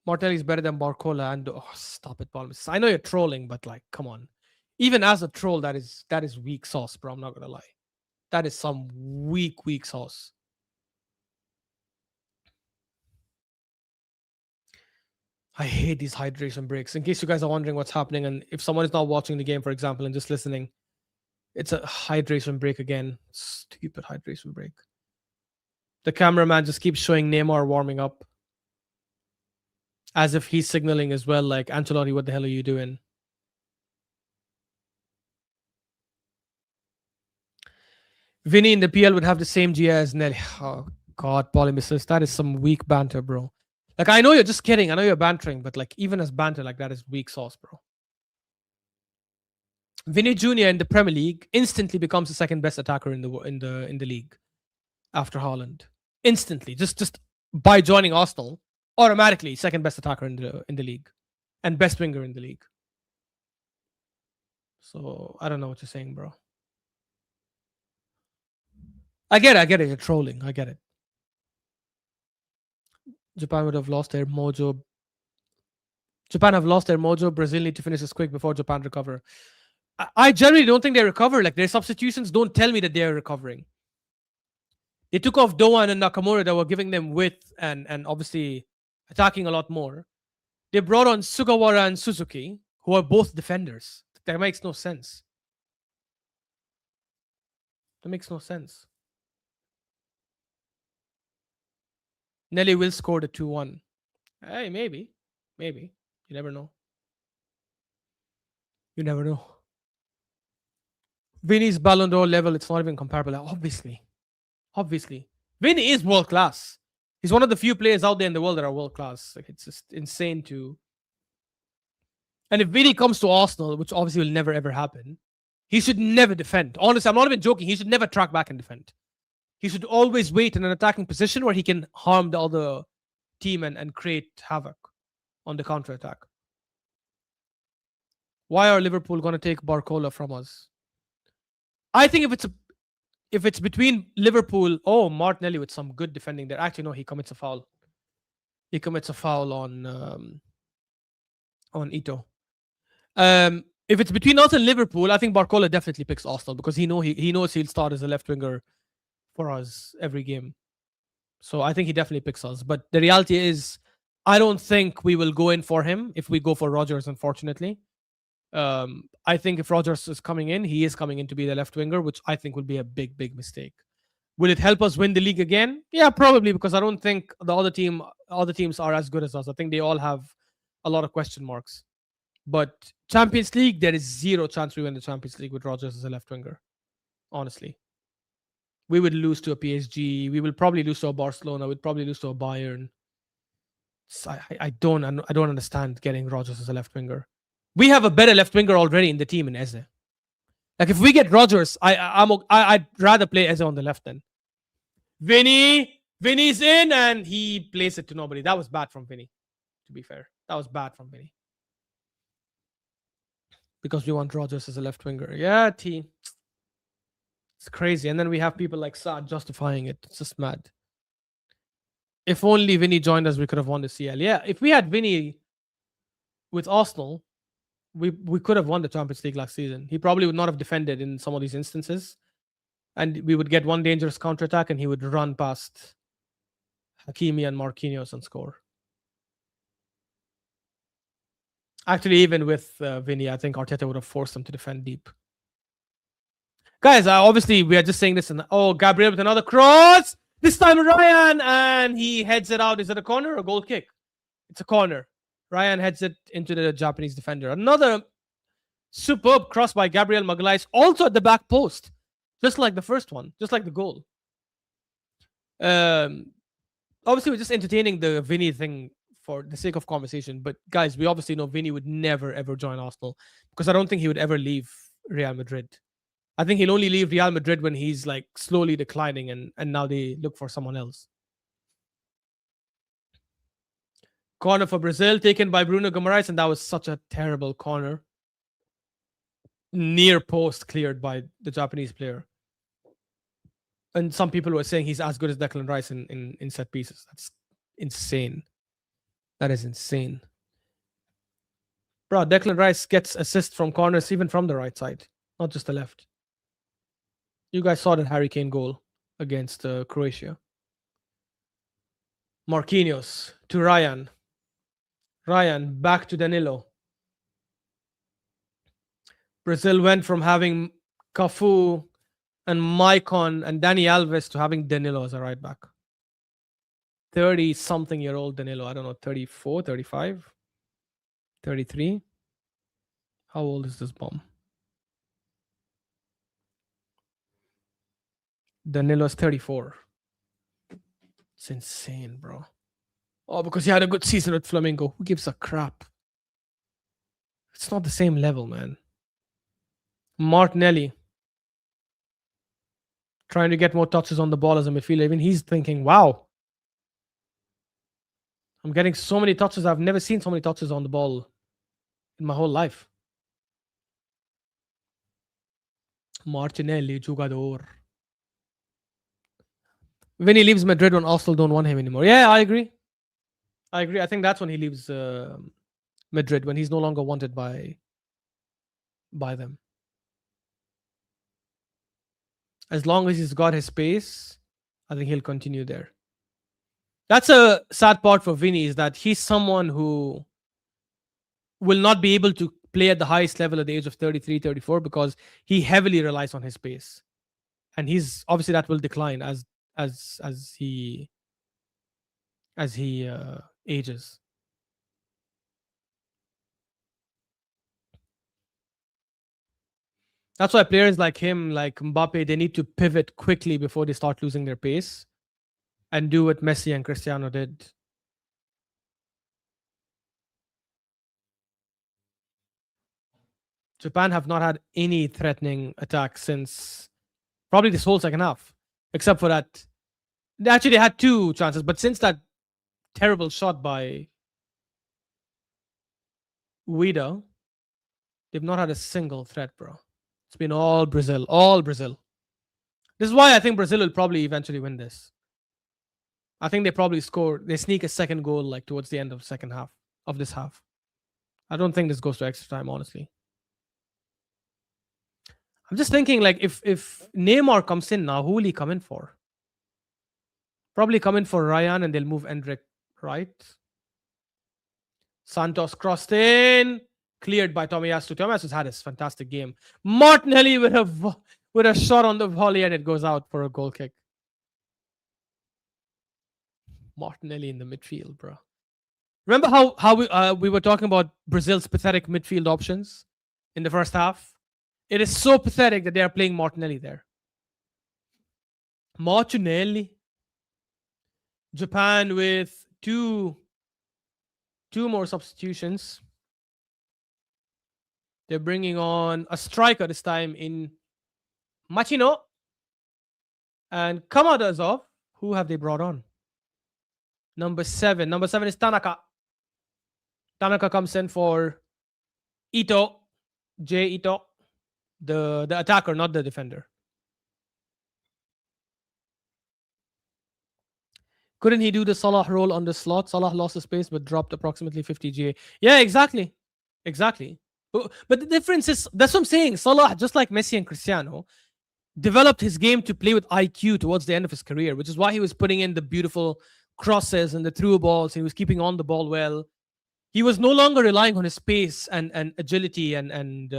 Martelli is better than Barcola, and oh, stop it, Paul. I know you're trolling, but like, come on. Even as a troll, that is weak sauce, bro. I'm not gonna lie. That is some weak sauce. I hate these hydration breaks. In case you guys are wondering what's happening, and if someone is not watching the game, for example, and just listening, it's a hydration break again. Stupid hydration break. The cameraman just keeps showing Neymar warming up as if he's signaling as well, like, Ancelotti, what the hell are you doing? Vinny in the PL would have the same GA as Nelly. Oh, God, Polymisis. That is some weak banter, bro. Like, I know you're just kidding. I know you're bantering, but like, even as banter, like, that is weak sauce, bro. Vinny Jr. in the Premier League instantly becomes the second best attacker in the league after Haaland. Instantly, just by joining Arsenal, automatically second best attacker in the league and best winger in the league. So I don't know what you're saying, bro. I get it. You're trolling. I get it. Japan would have lost their mojo. Japan have lost their mojo. Brazil need to finish this quick before Japan recover. I generally don't think they recover. Like, their substitutions don't tell me that they're recovering. They took off Doan and Nakamura that were giving them width and obviously attacking a lot more. They brought on Sugawara and Suzuki, who are both defenders. That makes no sense. That makes no sense. Nelly will score the 2-1. Hey, maybe. Maybe. You never know. You never know. Vinny's Ballon d'Or level, it's not even comparable. Obviously. Vinny is world class. He's one of the few players out there in the world that are world class. Like, it's just insane to. And if Vinny comes to Arsenal, which obviously will never ever happen, he should never defend. Honestly, I'm not even joking. He should never track back and defend. He should always wait in an attacking position where he can harm the other team and create havoc on the counter attack. Why are Liverpool going to take Barcola from us? I think if it's between Liverpool, Martinelli with some good defending there. Actually, no, he commits a foul. He commits a foul on Ito. If it's between us and Liverpool, I think Barcola definitely picks Arsenal because he knows he'll start as a left winger for us every game. So I think he definitely picks us. But the reality is, I don't think we will go in for him if we go for Rodgers, unfortunately. I think if Rodgers is coming in, he is coming in to be the left winger, which I think would be a big mistake. Will it help us win the league again? Yeah, probably, because I don't think the other teams are as good as us. I think they all have a lot of question marks. But Champions League, there is zero chance we win the Champions League with Rodgers as a left winger. Honestly. We would lose to a PSG. We will probably lose to a Barcelona. We'd probably lose to a Bayern. So I don't understand getting Rodgers as a left winger. We have a better left winger already in the team in Eze. Like, if we get Rodgers, I'd rather play Eze on the left then. Vinny's in and he plays it to nobody. That was bad from Vinny, to be fair. That was bad from Vinny. Because we want Rodgers as a left winger. Yeah, T. It's crazy. And then we have people like Saad justifying it. It's just mad. If only Vinny joined us, we could have won the CL. Yeah, if we had Vinny with Arsenal, we could have won the Champions League last season. He probably would not have defended in some of these instances. And we would get one dangerous counterattack and he would run past Hakimi and Marquinhos and score. Actually, even with Vinny, I think Arteta would have forced him to defend deep. Guys, obviously, we are just saying this. Gabriel with another cross. This time, Ryan, and he heads it out. Is it a corner or a goal kick? It's a corner. Ryan heads it into the Japanese defender. Another superb cross by Gabriel Magalhaes, also at the back post. Just like the first one. Just like the goal. Obviously, we're just entertaining the Vinny thing for the sake of conversation. But guys, we obviously know Vinny would never, ever join Arsenal because I don't think he would ever leave Real Madrid. I think he'll only leave Real Madrid when he's like slowly declining, and now they look for someone else. Corner for Brazil taken by Bruno Guimaraes, and that was such a terrible corner. Near post cleared by the Japanese player. And some people were saying he's as good as Declan Rice in set pieces. That's insane. That is insane. Bro, Declan Rice gets assists from corners, even from the right side, not just the left. You guys saw that Harry Kane goal against Croatia. Marquinhos to Ryan. Ryan back to Danilo. Brazil went from having Cafu and Maicon and Dani Alves to having Danilo as a right back. 30-something-year-old Danilo. I don't know, 34, 35, 33. How old is this bomb? Danilo's 34. It's insane, bro. Oh, because he had a good season with Flamengo. Who gives a crap? It's not the same level, man. Martinelli. Trying to get more touches on the ball as a midfielder. Even he's thinking, wow, I'm getting so many touches. I've never seen so many touches on the ball in my whole life. Martinelli, jugador. When he leaves Madrid, when Arsenal don't want him anymore. Yeah, I agree. I agree. I think that's when he leaves Madrid, when he's no longer wanted by them. As long as he's got his space, I think he'll continue there. That's a sad part for Vinny, is that he's someone who will not be able to play at the highest level at the age of 33, 34 because he heavily relies on his pace. And he's obviously that will decline as he ages. That's why players like him, like Mbappe, they need to pivot quickly before they start losing their pace and do what Messi and Cristiano did. Japan have not had any threatening attack since probably this whole second half, except for that. Actually, they had two chances, but since that terrible shot by Ueda, they've not had a single threat, bro. It's been all Brazil, all Brazil. This is why I think Brazil will probably eventually win this. I think they probably sneak a second goal like towards the end of the second half of this half. I don't think this goes to extra time, honestly. I'm just thinking, like, if Neymar comes in now, who will he come in for? Probably come in for Ryan, and they'll move Endrick right. Santos crossed in, cleared by Tomiyasu. Tomiyasu's had his fantastic game. Martinelli with a shot on the volley, and it goes out for a goal kick. Martinelli in the midfield, bro. Remember how we were talking about Brazil's pathetic midfield options in the first half? It is so pathetic that they are playing Martinelli there. Martinelli. Japan with two more substitutions. They're bringing on a striker this time in Machino and Kamada is off. Who have they brought on? Number 7. Number 7 is Tanaka. Tanaka comes in for Ito. Jay Ito. The attacker, not the defender. Couldn't he do the Salah role on the slot? Salah lost the space but dropped approximately 50 GA. Yeah, exactly. Exactly. But the difference is, that's what I'm saying. Salah, just like Messi and Cristiano, developed his game to play with IQ towards the end of his career, which is why he was putting in the beautiful crosses and the through balls. He was keeping on the ball well. He was no longer relying on his pace and agility and he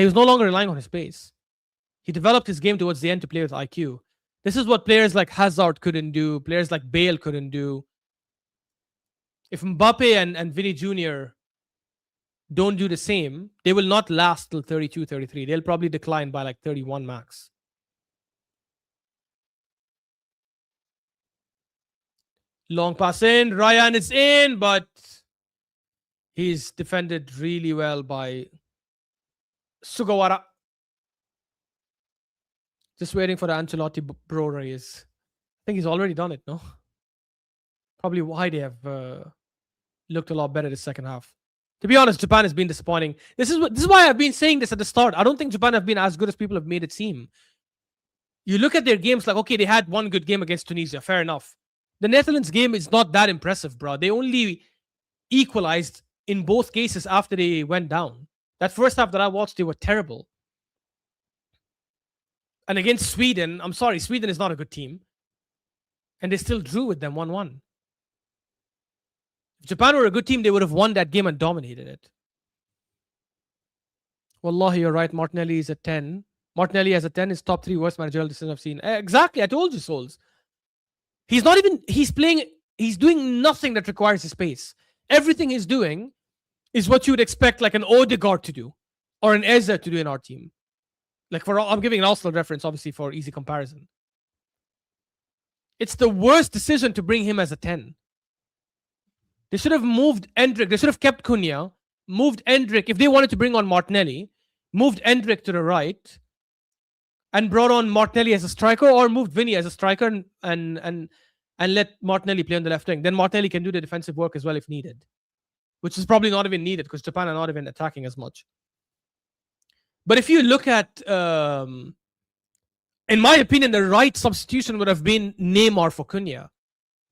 was no longer relying on his pace. He developed his game towards the end to play with IQ. This is what players like Hazard couldn't do, players like Bale couldn't do. If Mbappe and Vinny Jr. don't do the same, they will not last till 32, 33. They'll probably decline by like 31 max. Long pass in. Ryan is in, but he's defended really well by Sugawara. Just waiting for the Ancelotti bro raise. I think he's already done it, no? Probably why they have looked a lot better the second half. To be honest, Japan has been disappointing. This is why I've been saying this at the start. I don't think Japan have been as good as people have made it seem. You look at their games like, okay, they had one good game against Tunisia, fair enough. The Netherlands game is not that impressive, bro. They only equalized in both cases after they went down. That first half that I watched, they were terrible. And against Sweden, I'm sorry, Sweden is not a good team. And they still drew with them 1-1. If Japan were a good team, they would have won that game and dominated it. Wallahi, you're right. Martinelli is a 10. Martinelli as a 10 is top 3 worst managerial decisions I've seen. Exactly. I told you, Souls. He's not even, he's doing nothing that requires his space. Everything he's doing is what you would expect like an Odegaard to do or an Eze to do in our team. Like I'm giving an Arsenal reference, obviously, for easy comparison. It's the worst decision to bring him as a 10. They should have moved Endrick. They should have kept Cunha, moved Endrick. If they wanted to bring on Martinelli, moved Endrick to the right and brought on Martinelli as a striker, or moved Vinny as a striker and let Martinelli play on the left wing. Then Martinelli can do the defensive work as well if needed, which is probably not even needed because Japan are not even attacking as much. But if you look at, in my opinion, the right substitution would have been Neymar for Cunha.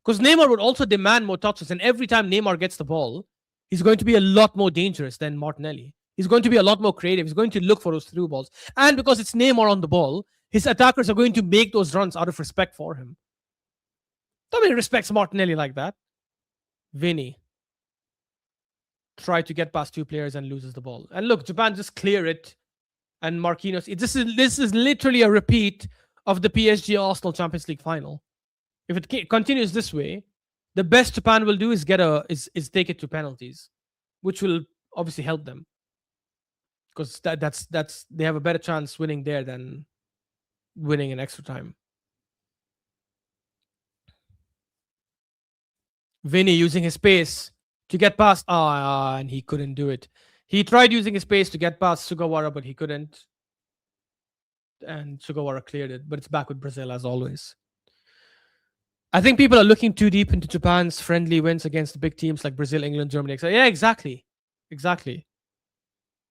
Because Neymar would also demand more touches, and every time Neymar gets the ball, he's going to be a lot more dangerous than Martinelli. He's going to be a lot more creative. He's going to look for those through balls. And because it's Neymar on the ball, his attackers are going to make those runs out of respect for him. Nobody respects Martinelli like that. Vinny tried to get past two players and loses the ball. And look, Japan just clear it. And Marquinhos, this is literally a repeat of the PSG Arsenal Champions League final. If it continues this way, the best Japan will do is is take it to penalties, which will obviously help them because that's they have a better chance winning there than winning in extra time. Vinny using his pace to get past, and he couldn't do it. He tried using his pace to get past Sugawara, but he couldn't. And Sugawara cleared it, but it's back with Brazil as always. I think people are looking too deep into Japan's friendly wins against the big teams like Brazil, England, Germany, etc. Yeah, exactly. Exactly.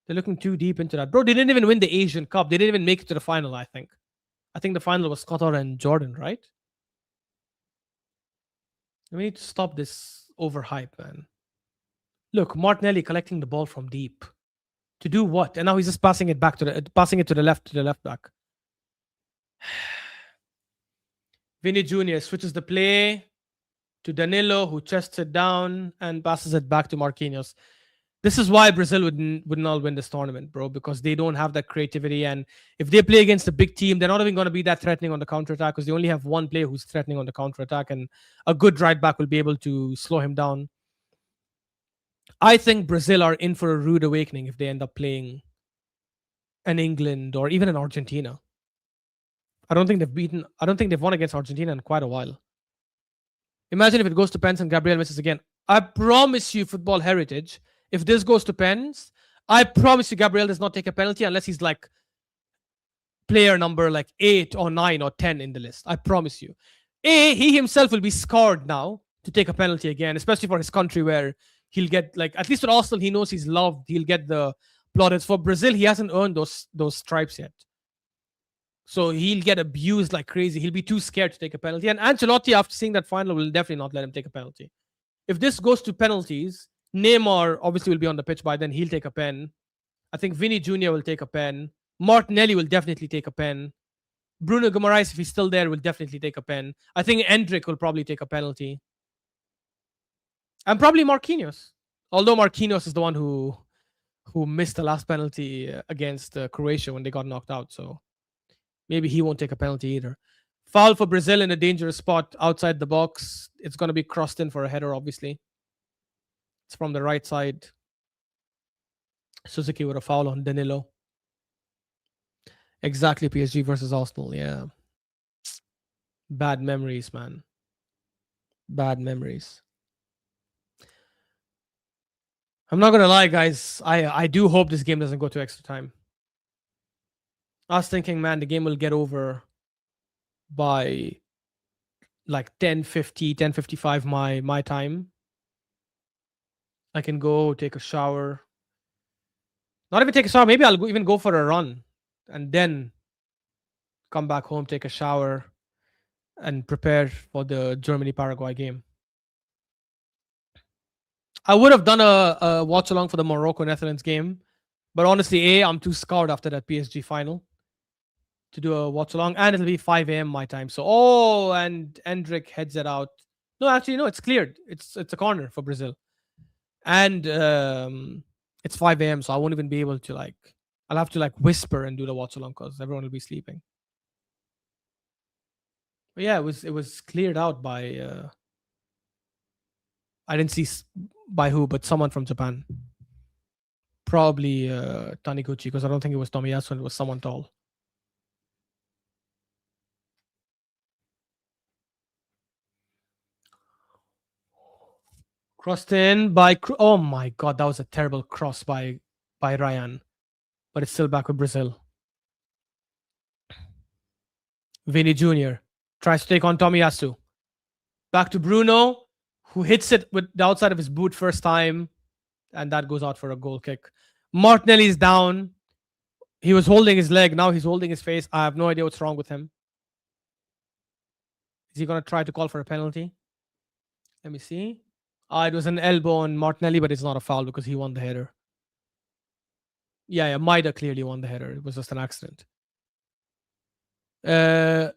They're looking too deep into that. Bro, they didn't even win the Asian Cup. They didn't even make it to the final, I think. I think the final was Qatar and Jordan, right? We need to stop this overhype, man. Look, Martinelli collecting the ball from deep. To do what? And now he's just passing it to the left back. Vinny Jr. switches the play to Danilo, who chests it down and passes it back to Marquinhos. This is why Brazil would not win this tournament, bro, because they don't have that creativity. And if they play against a big team, they're not even going to be that threatening on the counter-attack because they only have one player who's threatening on the counter-attack, and a good right back will be able to slow him down. I think Brazil are in for a rude awakening if they end up playing an England or even an Argentina. I don't think they've won against Argentina in quite a while. Imagine if it goes to pens and Gabriel misses again. I promise you, Football Heritage, if this goes to pens, I promise you Gabriel does not take a penalty unless he's like player number like 8 or 9 or 10 in the list. I promise you. He himself will be scarred now to take a penalty again, especially for his country where he'll get, like, at least with Arsenal, he knows he's loved. He'll get the plaudits. For Brazil, he hasn't earned those stripes yet. So he'll get abused like crazy. He'll be too scared to take a penalty. And Ancelotti, after seeing that final, will definitely not let him take a penalty. If this goes to penalties, Neymar obviously will be on the pitch by then. He'll take a pen. I think Vinny Jr. will take a pen. Martinelli will definitely take a pen. Bruno Guimaraes, if he's still there, will definitely take a pen. I think Endrick will probably take a penalty. And probably Marquinhos. Although Marquinhos is the one who missed the last penalty against Croatia when they got knocked out. So maybe he won't take a penalty either. Foul for Brazil in a dangerous spot outside the box. It's going to be crossed in for a header, obviously. It's from the right side. Suzuki with a foul on Danilo. Exactly, PSG versus Arsenal. Yeah. Bad memories, man. Bad memories. I'm not going to lie, guys. I do hope this game doesn't go to extra time. I was thinking, man, the game will get over by like 10:50, 10:55 my time. I can go take a shower. Not even take a shower. Maybe I'll even go for a run and then come back home, take a shower, and prepare for the Germany Paraguay game. I would have done a watch along for the Morocco Netherlands game, but honestly, I'm too scarred after that PSG final to do a watch along, and it'll be 5 a.m. my time. So, and Endrick heads it out. No, actually, no, it's cleared. It's a corner for Brazil, and it's 5 a.m. So I won't even be able to like. I'll have to like whisper and do the watch along because everyone will be sleeping. But yeah, it was cleared out by. I didn't see by who, but someone from Japan. Probably Taniguchi, because I don't think it was Tomiyasu and it was someone tall. Crossed in by. Oh my god, that was a terrible cross by Ryan, but it's still back with Brazil. Vini Jr. tries to take on Tomiyasu. Back to Bruno, who hits it with the outside of his boot first time, and that goes out for a goal kick. Martinelli's down. He was holding his leg. Now he's holding his face. I have no idea what's wrong with him. Is he going to try to call for a penalty? Let me see. It was an elbow on Martinelli, but it's not a foul because he won the header. Yeah, Maida clearly won the header. It was just an accident. I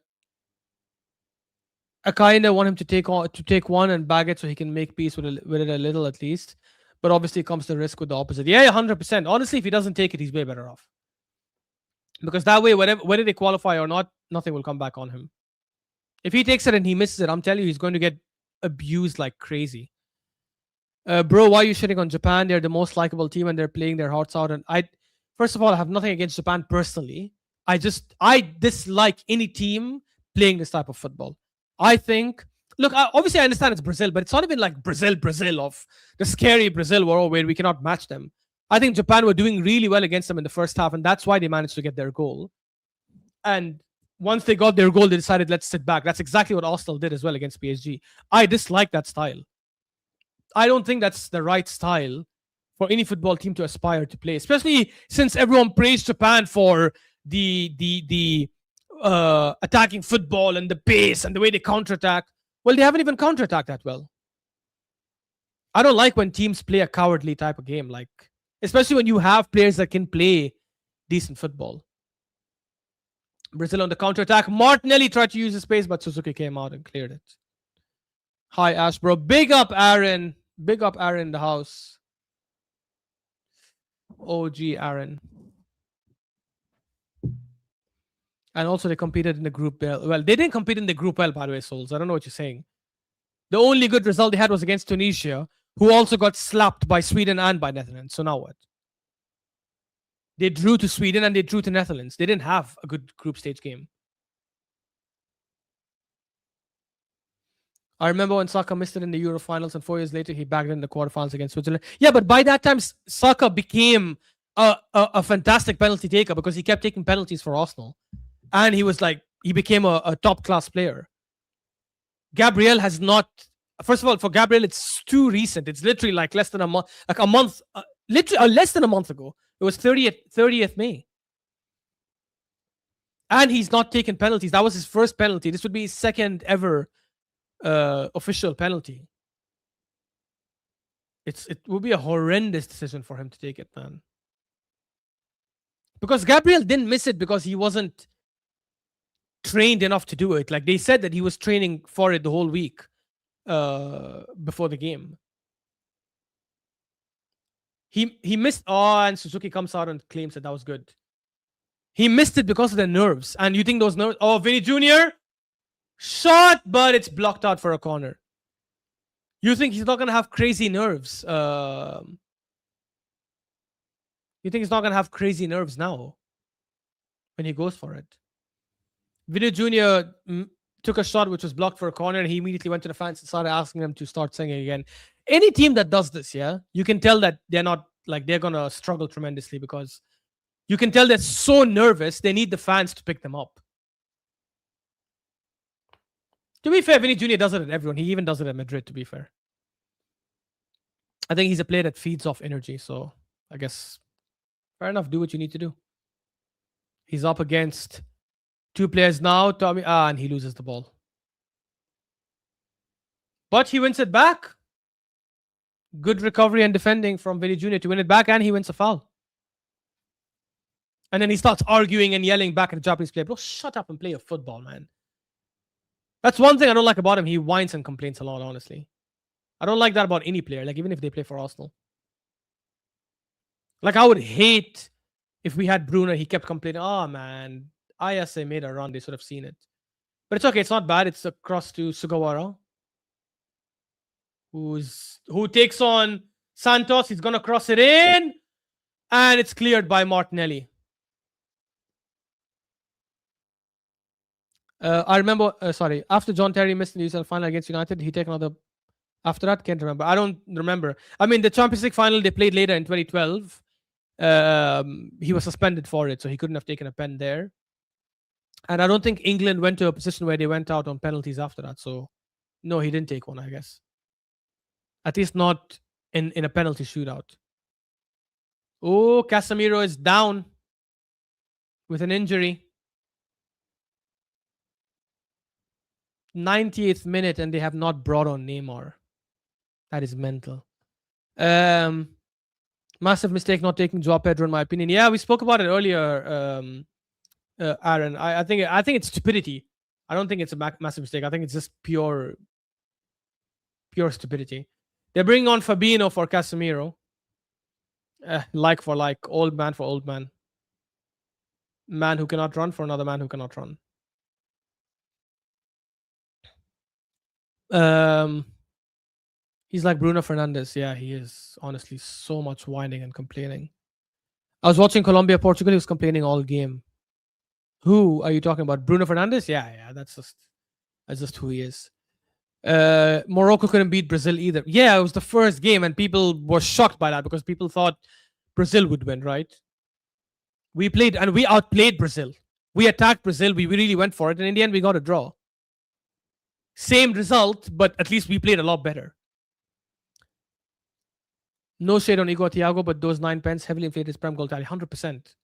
kind of want him to take one and bag it so he can make peace with it a little at least. But obviously, it comes to risk with the opposite. Yeah, 100%. Honestly, if he doesn't take it, he's way better off. Because that way, whether they qualify or not, nothing will come back on him. If he takes it and he misses it, I'm telling you, he's going to get abused like crazy. Bro, why are you shitting on Japan? They're the most likable team and they're playing their hearts out. And first of all, I have nothing against Japan personally. I dislike any team playing this type of football. I think, look, obviously I understand it's Brazil, but it's not even like Brazil of the scary Brazil world where we cannot match them. I think Japan were doing really well against them in the first half, and that's why they managed to get their goal. And once they got their goal, they decided, let's sit back. That's exactly what Arsenal did as well against PSG. I dislike that style. I don't think that's the right style for any football team to aspire to play, especially since everyone praised Japan for the attacking football and the pace and the way they counterattack. Well, they haven't even counterattacked that well. I don't like when teams play a cowardly type of game, like especially when you have players that can play decent football. Brazil on the counterattack. Martinelli tried to use the space, but Suzuki came out and cleared it. Hi, Ash, bro. Big up, Aaron. Big up, Aaron in the house. OG Aaron. And also, they competed in the group well. Well, they didn't compete in the group well, by the way, Souls. I don't know what you're saying. The only good result they had was against Tunisia, who also got slapped by Sweden and by Netherlands. So now what? They drew to Sweden and they drew to Netherlands. They didn't have a good group stage game. I remember when Saka missed it in the Euro finals, and 4 years later he bagged it in the quarterfinals against Switzerland. Yeah, but by that time, Saka became a fantastic penalty taker because he kept taking penalties for Arsenal, and he became a top class player. Gabriel has not. First of all, for Gabriel, it's too recent. It's literally like less than a month, less than a month ago. It was 30th May. And he's not taken penalties. That was his first penalty. This would be his second ever official penalty. It would be a horrendous decision for him to take it, man. Because Gabriel didn't miss it because he wasn't trained enough to do it. Like they said that he was training for it the whole week before the game. He missed. And Suzuki comes out and claims that was good. He missed it because of the nerves. And you think those nerves? Oh, Vinny Jr. shot, but it's blocked out for a corner. You think he's not going to have crazy nerves? You think he's not going to have crazy nerves now when he goes for it? Vinny Jr. took a shot which was blocked for a corner, and he immediately went to the fans and started asking them to start singing again. Any team that does this, yeah, you can tell that they're not like they're going to struggle tremendously because You can tell they're so nervous, they need the fans to pick them up. To be fair, Vinny Jr. does it at everyone. He even does it at Madrid, to be fair. I think he's a player that feeds off energy, so I guess fair enough, do what you need to do. He's up against two players now, Tommy, and he loses the ball. But he wins it back. Good recovery and defending from Vinny Jr. to win it back, and he wins a foul. And then he starts arguing and yelling back at the Japanese player, bro, shut up and play your football, man. That's one thing I don't like about him. He whines and complains a lot, honestly. I don't like that about any player, like even if they play for Arsenal. Like I would hate if we had Bruno, he kept complaining, oh man, ISA made a run, they should have seen it. But it's okay, it's not bad. It's a cross to Sugawara, who takes on Santos. He's gonna cross it in, and it's cleared by Martinelli. I remember, sorry, after John Terry missed the UCL final against United, he took another. After that, can't remember. I don't remember. I mean, the Champions League final they played later in 2012. He was suspended for it, so he couldn't have taken a pen there. And I don't think England went to a position where they went out on penalties after that. So, no, he didn't take one, I guess. At least not in a penalty shootout. Oh, Casemiro is down with an injury. 98th minute, and they have not brought on Neymar. That is mental. Massive mistake not taking Joao Pedro, in my opinion. Yeah, we spoke about it earlier, Aaron. I think it's stupidity. I don't think it's a massive mistake. I think it's just pure stupidity. They're bringing on Fabinho for Casemiro. Like for like, old man for old man. Man who cannot run for another man who cannot run. He's like Bruno Fernandes. Yeah, he is. Honestly, so much whining and complaining. I was watching Colombia Portugal. He was complaining all game. Who are you talking about? Bruno Fernandes? Yeah. That's just who he is. Morocco couldn't beat Brazil either. Yeah, it was the first game, and people were shocked by that because people thought Brazil would win, right? We played and we outplayed Brazil. We attacked Brazil. We really went for it, and in the end, we got a draw. Same result, but at least we played a lot better. No shade on Igor Thiago, but those 9 pens heavily inflated his Prem goal tally. 100%.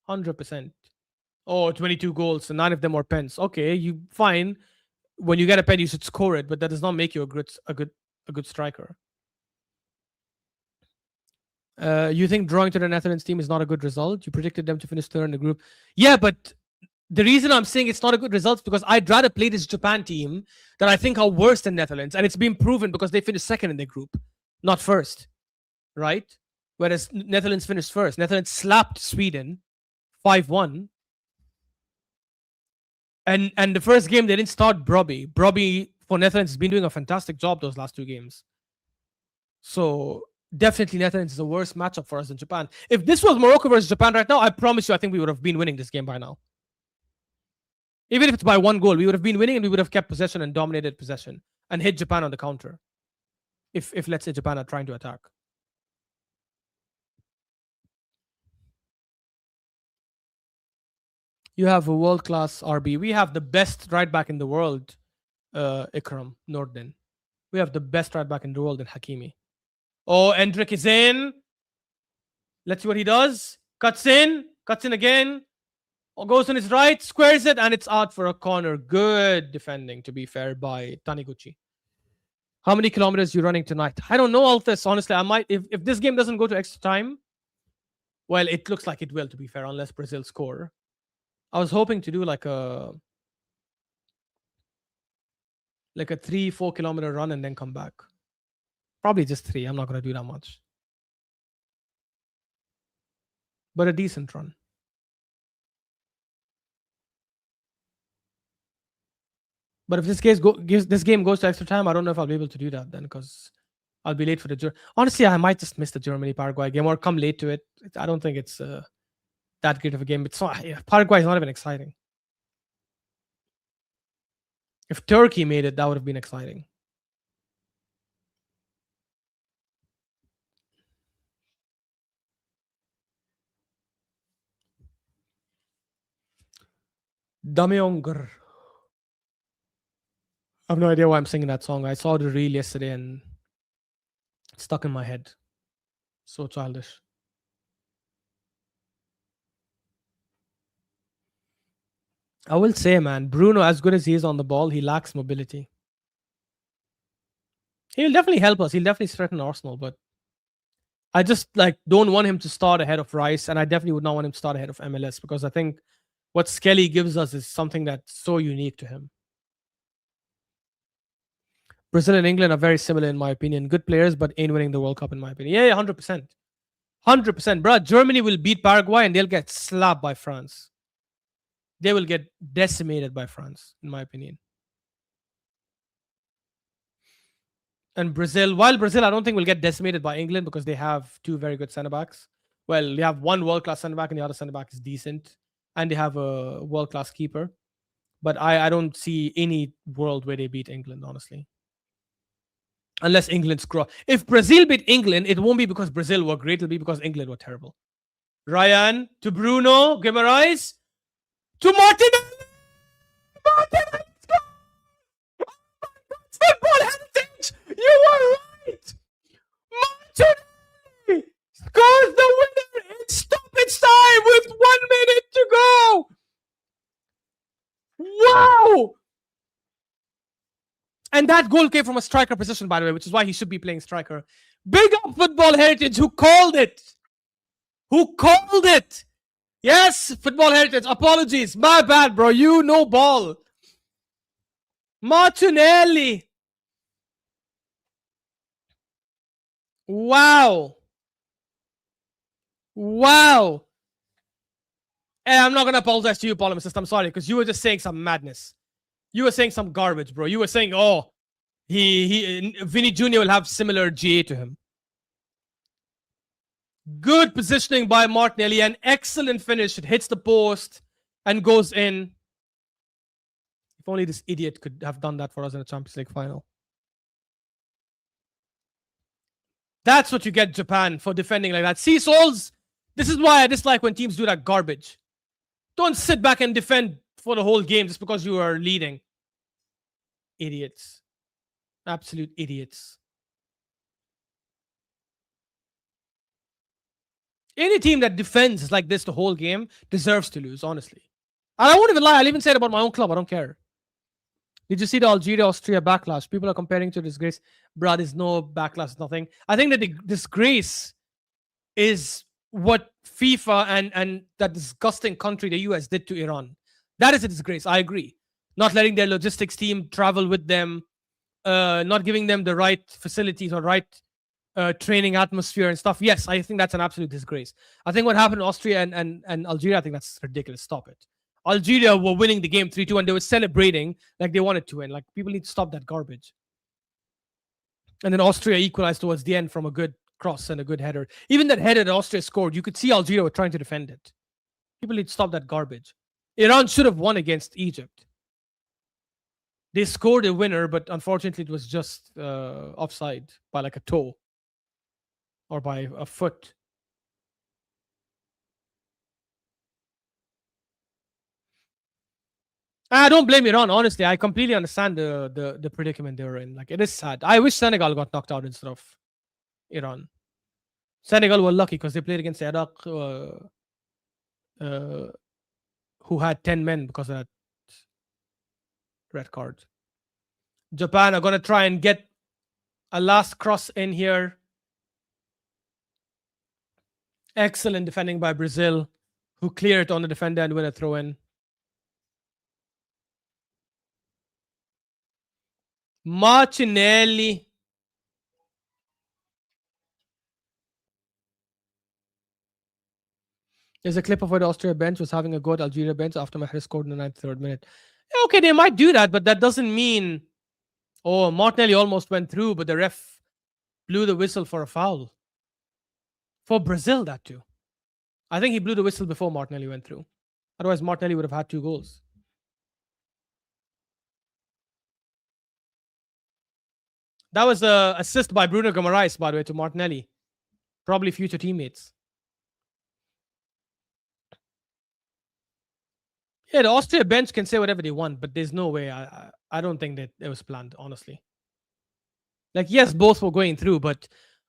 100%. Oh, 22 goals, and 9 of them were pens. Okay, you fine. When you get a pen, you should score it, but that does not make you a good striker. You think drawing to the Netherlands team is not a good result? You predicted them to finish third in the group. Yeah, but the reason I'm saying it's not a good result is because I'd rather play this Japan team that I think are worse than Netherlands, and it's been proven because they finished second in their group, not first, right? Whereas Netherlands finished first. Netherlands slapped Sweden 5-1. And the first game they didn't start Brobby. Brobby for Netherlands has been doing a fantastic job those last 2 games. So definitely Netherlands is a worse matchup for us than Japan. If this was Morocco versus Japan right now, I promise you I think we would have been winning this game by now. Even if it's by 1 goal, we would have been winning and we would have kept possession and dominated possession and hit Japan on the counter. If let's say Japan are trying to attack. You have a world-class RB. We have the best right back in the world, Ikram Nordin. We have the best right back in the world in Hakimi. Oh, Endrick is in. Let's see what he does. Cuts in again. Goes on his right, squares it, and it's out for a corner. Good defending, to be fair, by Taniguchi. How many kilometers are you running tonight? I don't know all this. Honestly, I might, if this game doesn't go to extra time, well, it looks like it will, to be fair, unless Brazil score. I was hoping to do like a 3-4 kilometer run and then come back. Probably just 3. I'm not going to do that much. But a decent run. But if this game goes to extra time, I don't know if I'll be able to do that then because I'll be late for the honestly, I might just miss the Germany-Paraguay game or come late to it. I don't think it's that great of a game. It's not, Paraguay is not even exciting. If Turkey made it, that would have been exciting. Damyongr. I have no idea why I'm singing that song. I saw the reel yesterday and it's stuck in my head. So childish. I will say, man, Bruno, as good as he is on the ball, he lacks mobility. He'll definitely help us. He'll definitely threaten Arsenal, but I just like don't want him to start ahead of Rice, and I definitely would not want him to start ahead of MLS because I think what Skelly gives us is something that's so unique to him. Brazil and England are very similar in my opinion. Good players, but ain't winning the World Cup in my opinion. Yeah, 100%. 100%. Bro, Germany will beat Paraguay and they'll get slapped by France. They will get decimated by France, in my opinion. And Brazil, while Brazil, I don't think will get decimated by England because they have two very good centre backs. Well, they have one world class centre back and the other centre back is decent. And they have a world class keeper. But I don't see any world where they beat England, honestly. Unless England screw. If Brazil beat England, it won't be because Brazil were great, it'll be because England were terrible. Ryan to Bruno Guimaraes to Martin. Martin, let's go! Oh my God, football heritage! You were right! Martin scores the winner in stoppage time with 1 minute to go! Wow! And that goal came from a striker position, by the way, which is why he should be playing striker. Big up Football Heritage who called it. Who called it? Yes, Football Heritage. Apologies. My bad, bro. You know ball. Martinelli. Wow. Wow. And I'm not going to apologize to you, polemicist. I'm sorry, because you were just saying some madness. You were saying some garbage, bro. You were saying, oh, Vinny Jr. will have similar GA to him. Good positioning by Martinelli. An excellent finish. It hits the post and goes in. If only this idiot could have done that for us in a Champions League final. That's what you get Japan for defending like that. See, Souls, this is why I dislike when teams do that garbage. Don't sit back and defend for the whole game just because you are leading. Idiots. Absolute idiots. Any team that defends like this the whole game deserves to lose, honestly. And I won't even lie. I'll even say it about my own club. I don't care. Did you see the Algeria-Austria backlash? People are comparing to disgrace. Bruh, there's no backlash, nothing. I think that the disgrace is what FIFA and that disgusting country, the US, did to Iran. That is a disgrace. I agree. Not letting their logistics team travel with them, not giving them the right facilities or right training atmosphere and stuff. Yes, I think that's an absolute disgrace. I think what happened in Austria and Algeria, I think that's ridiculous. Stop it. Algeria were winning the game 3-2 and they were celebrating like they wanted to win. Like, people need to stop that garbage. And then Austria equalized towards the end from a good cross and a good header. Even that header that Austria scored, you could see Algeria were trying to defend it. People need to stop that garbage. Iran should have won against Egypt. They scored a winner, but unfortunately it was just offside by like a toe or by a foot. I don't blame Iran, honestly. I completely understand the predicament they were in. Like, it is sad. I wish Senegal got knocked out instead of Iran. Senegal were lucky because they played against Iraq, who had 10 men because of that red card. Japan are going to try and get a last cross in here. Excellent defending by Brazil, who clear it on the defender and win a throw-in. Martinelli. There's a clip of where the Austria bench was having a go at Algeria bench after Mahrez scored in the 93rd minute. Yeah, okay, they might do that, but that doesn't mean, oh, Martinelli almost went through, but the ref blew the whistle for a foul. For Brazil, that too. I think he blew the whistle before Martinelli went through. Otherwise, Martinelli would have had 2 goals. That was an assist by Bruno Guimaraes, by the way, to Martinelli. Probably future teammates. Yeah, the Austria bench can say whatever they want, but there's no way. I don't think that it was planned, honestly. Like, yes, both were going through, but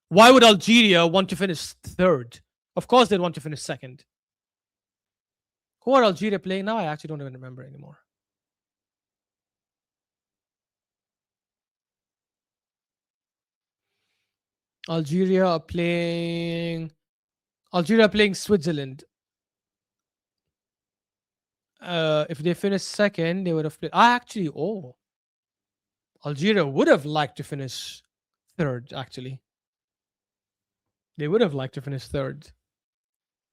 why would Algeria want to finish third? Of course, they'd want to finish second. Who are Algeria playing now? I actually don't even remember anymore. Algeria are playing. Algeria are playing Switzerland. If they finished second, they would have played. I actually, oh, Algeria would have liked to finish third. Actually, they would have liked to finish third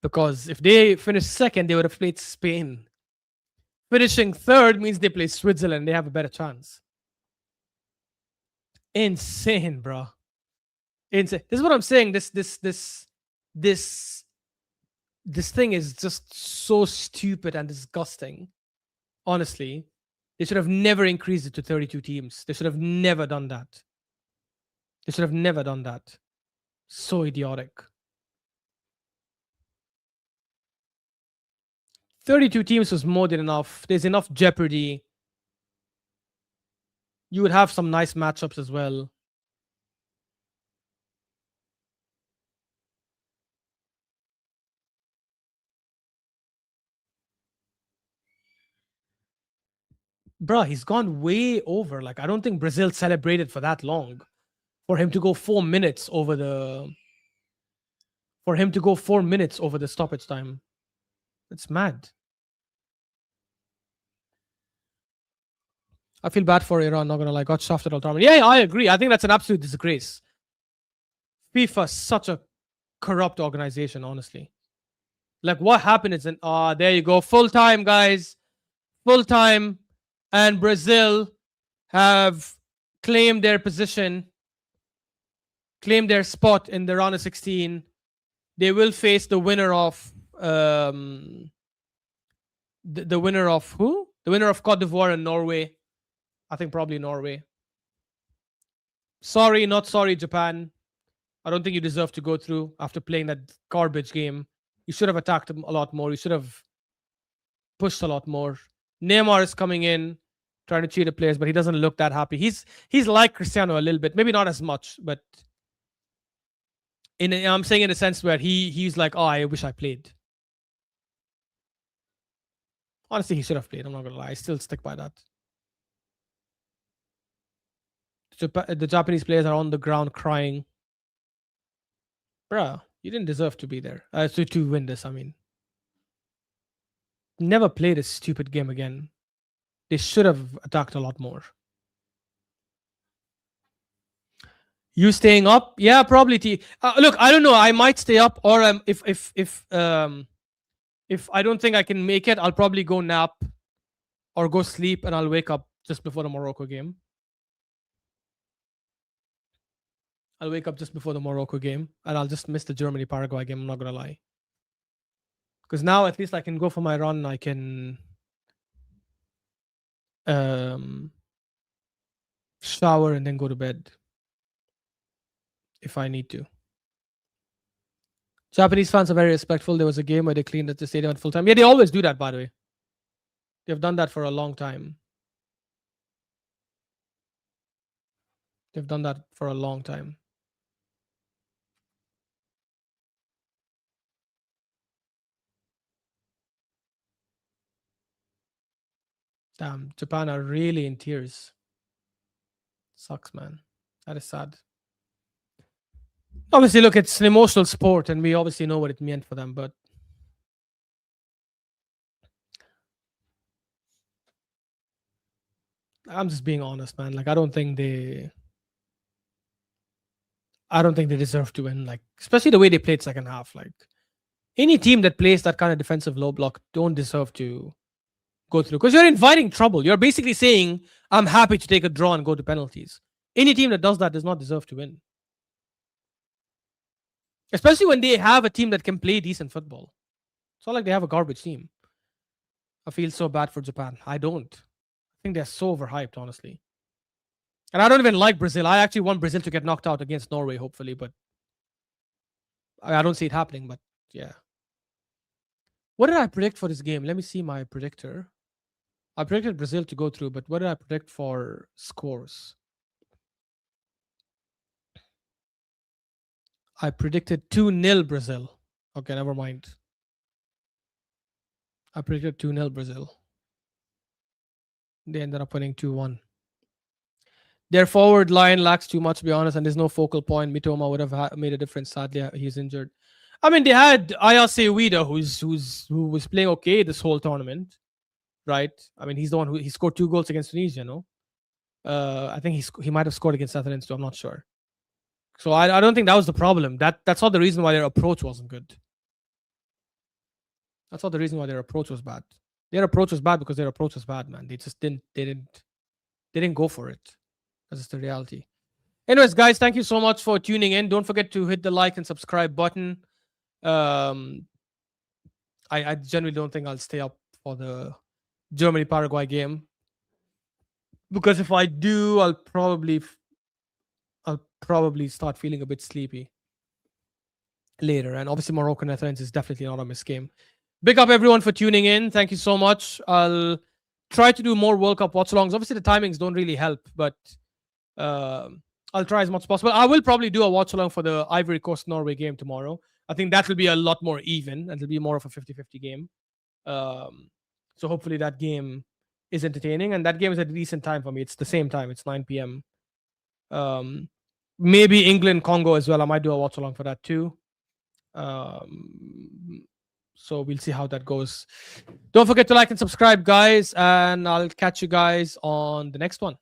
because if they finished second, they would have played Spain. Finishing third means they play Switzerland. They have a better chance. Insane, bro. Insane. This is what I'm saying. This this thing is just so stupid and disgusting. Honestly, they should have never increased it to 32 teams. They should have never done that. They should have never done that. So idiotic. 32 teams was more than enough. There's enough jeopardy. You would have some nice matchups as well. Bruh, he's gone way over. Like, I don't think Brazil celebrated for that long. For him to go 4 minutes over the stoppage time. It's mad. I feel bad for Iran, not gonna lie. Got shafted all the time. Yeah, I agree. I think that's an absolute disgrace. FIFA is such a corrupt organization, honestly. Like, what happened is, there you go. Full time, guys. Full time. And Brazil have claimed their position, claimed their spot in the round of 16. They will face the winner of the winner of who? The winner of Cote d'Ivoire and Norway. I think probably Norway. Sorry, not sorry, Japan. I don't think you deserve to go through after playing that garbage game. You should have attacked them a lot more. You should have pushed a lot more. Neymar is coming in, trying to cheat the players, but he doesn't look that happy. He's like Cristiano a little bit, maybe not as much, but I'm saying in a sense where he's like, oh, I wish I played. Honestly, he should have played. I'm not gonna lie. I still stick by that. The Japanese players are on the ground crying. Bruh, you didn't deserve to be there. To win this, I mean. Never play this stupid game again. They should have attacked a lot more. You staying up? Yeah, probably. Look, I don't know. I might stay up, or if I don't think I can make it, I'll probably go nap or go sleep, and I'll wake up just before the Morocco game. I'll wake up just before the Morocco game, and I'll just miss the Germany Paraguay game. I'm not gonna lie, because now at least I can go for my run. I can shower and then go to bed if I need to. Japanese fans are very respectful. There was a game where they cleaned at the stadium at full time. Yeah, they always do that, by the way. They've done that for a long time. They've done that for a long time. Damn, Japan are really in tears. Sucks, man. That is sad. Obviously, look, it's an emotional sport, and we obviously know what it meant for them, but I'm just being honest, man. Like, I don't think they deserve to win. Like, especially the way they played second half. Like, any team that plays that kind of defensive low block don't deserve to go through, because you're inviting trouble. You're basically saying, I'm happy to take a draw and go to penalties. Any team that does that does not deserve to win. Especially when they have a team that can play decent football. It's not like they have a garbage team. I feel so bad for Japan. I don't. I think they're so overhyped, honestly. And I don't even like Brazil. I actually want Brazil to get knocked out against Norway, hopefully, but I don't see it happening. But yeah. What did I predict for this game? Let me see my predictor. I predicted Brazil to go through, but what did I predict for scores? I predicted 2-0 Brazil. Okay, never mind. I predicted 2-0 Brazil. They ended up winning 2-1. Their forward line lacks too much, to be honest, and there's no focal point. Mitoma would have made a difference. Sadly, he's injured. I mean, they had Ayase Uida, who was playing okay this whole tournament, right? I mean, he's the one who he scored 2 goals against Tunisia. No, I think he might have scored against Netherlands too. I'm not sure. So I don't think that was the problem. That's not the reason why their approach wasn't good. That's not the reason why their approach was bad. Their approach was bad because their approach was bad, man. They just didn't go for it. That's just the reality. Anyways, guys, thank you so much for tuning in. Don't forget to hit the like and subscribe button. I generally don't think I'll stay up for the Germany Paraguay game, because if I do, I'll probably start feeling a bit sleepy later. And obviously, Morocco Netherlands is definitely not a miss game. Big up everyone for tuning in. Thank you so much. I'll try to do more World Cup watch-alongs. Obviously, the timings don't really help, but I'll try as much as possible. I will probably do a watch-along for the Ivory Coast-Norway game tomorrow. I think that will be a lot more even, and it'll be more of a 50-50 game. So hopefully that game is entertaining, and that game is at a decent time for me. It's the same time. It's 9 p.m. Maybe England-Congo as well. I might do a watch-along for that too. So we'll see how that goes. Don't forget to like and subscribe, guys, and I'll catch you guys on the next one.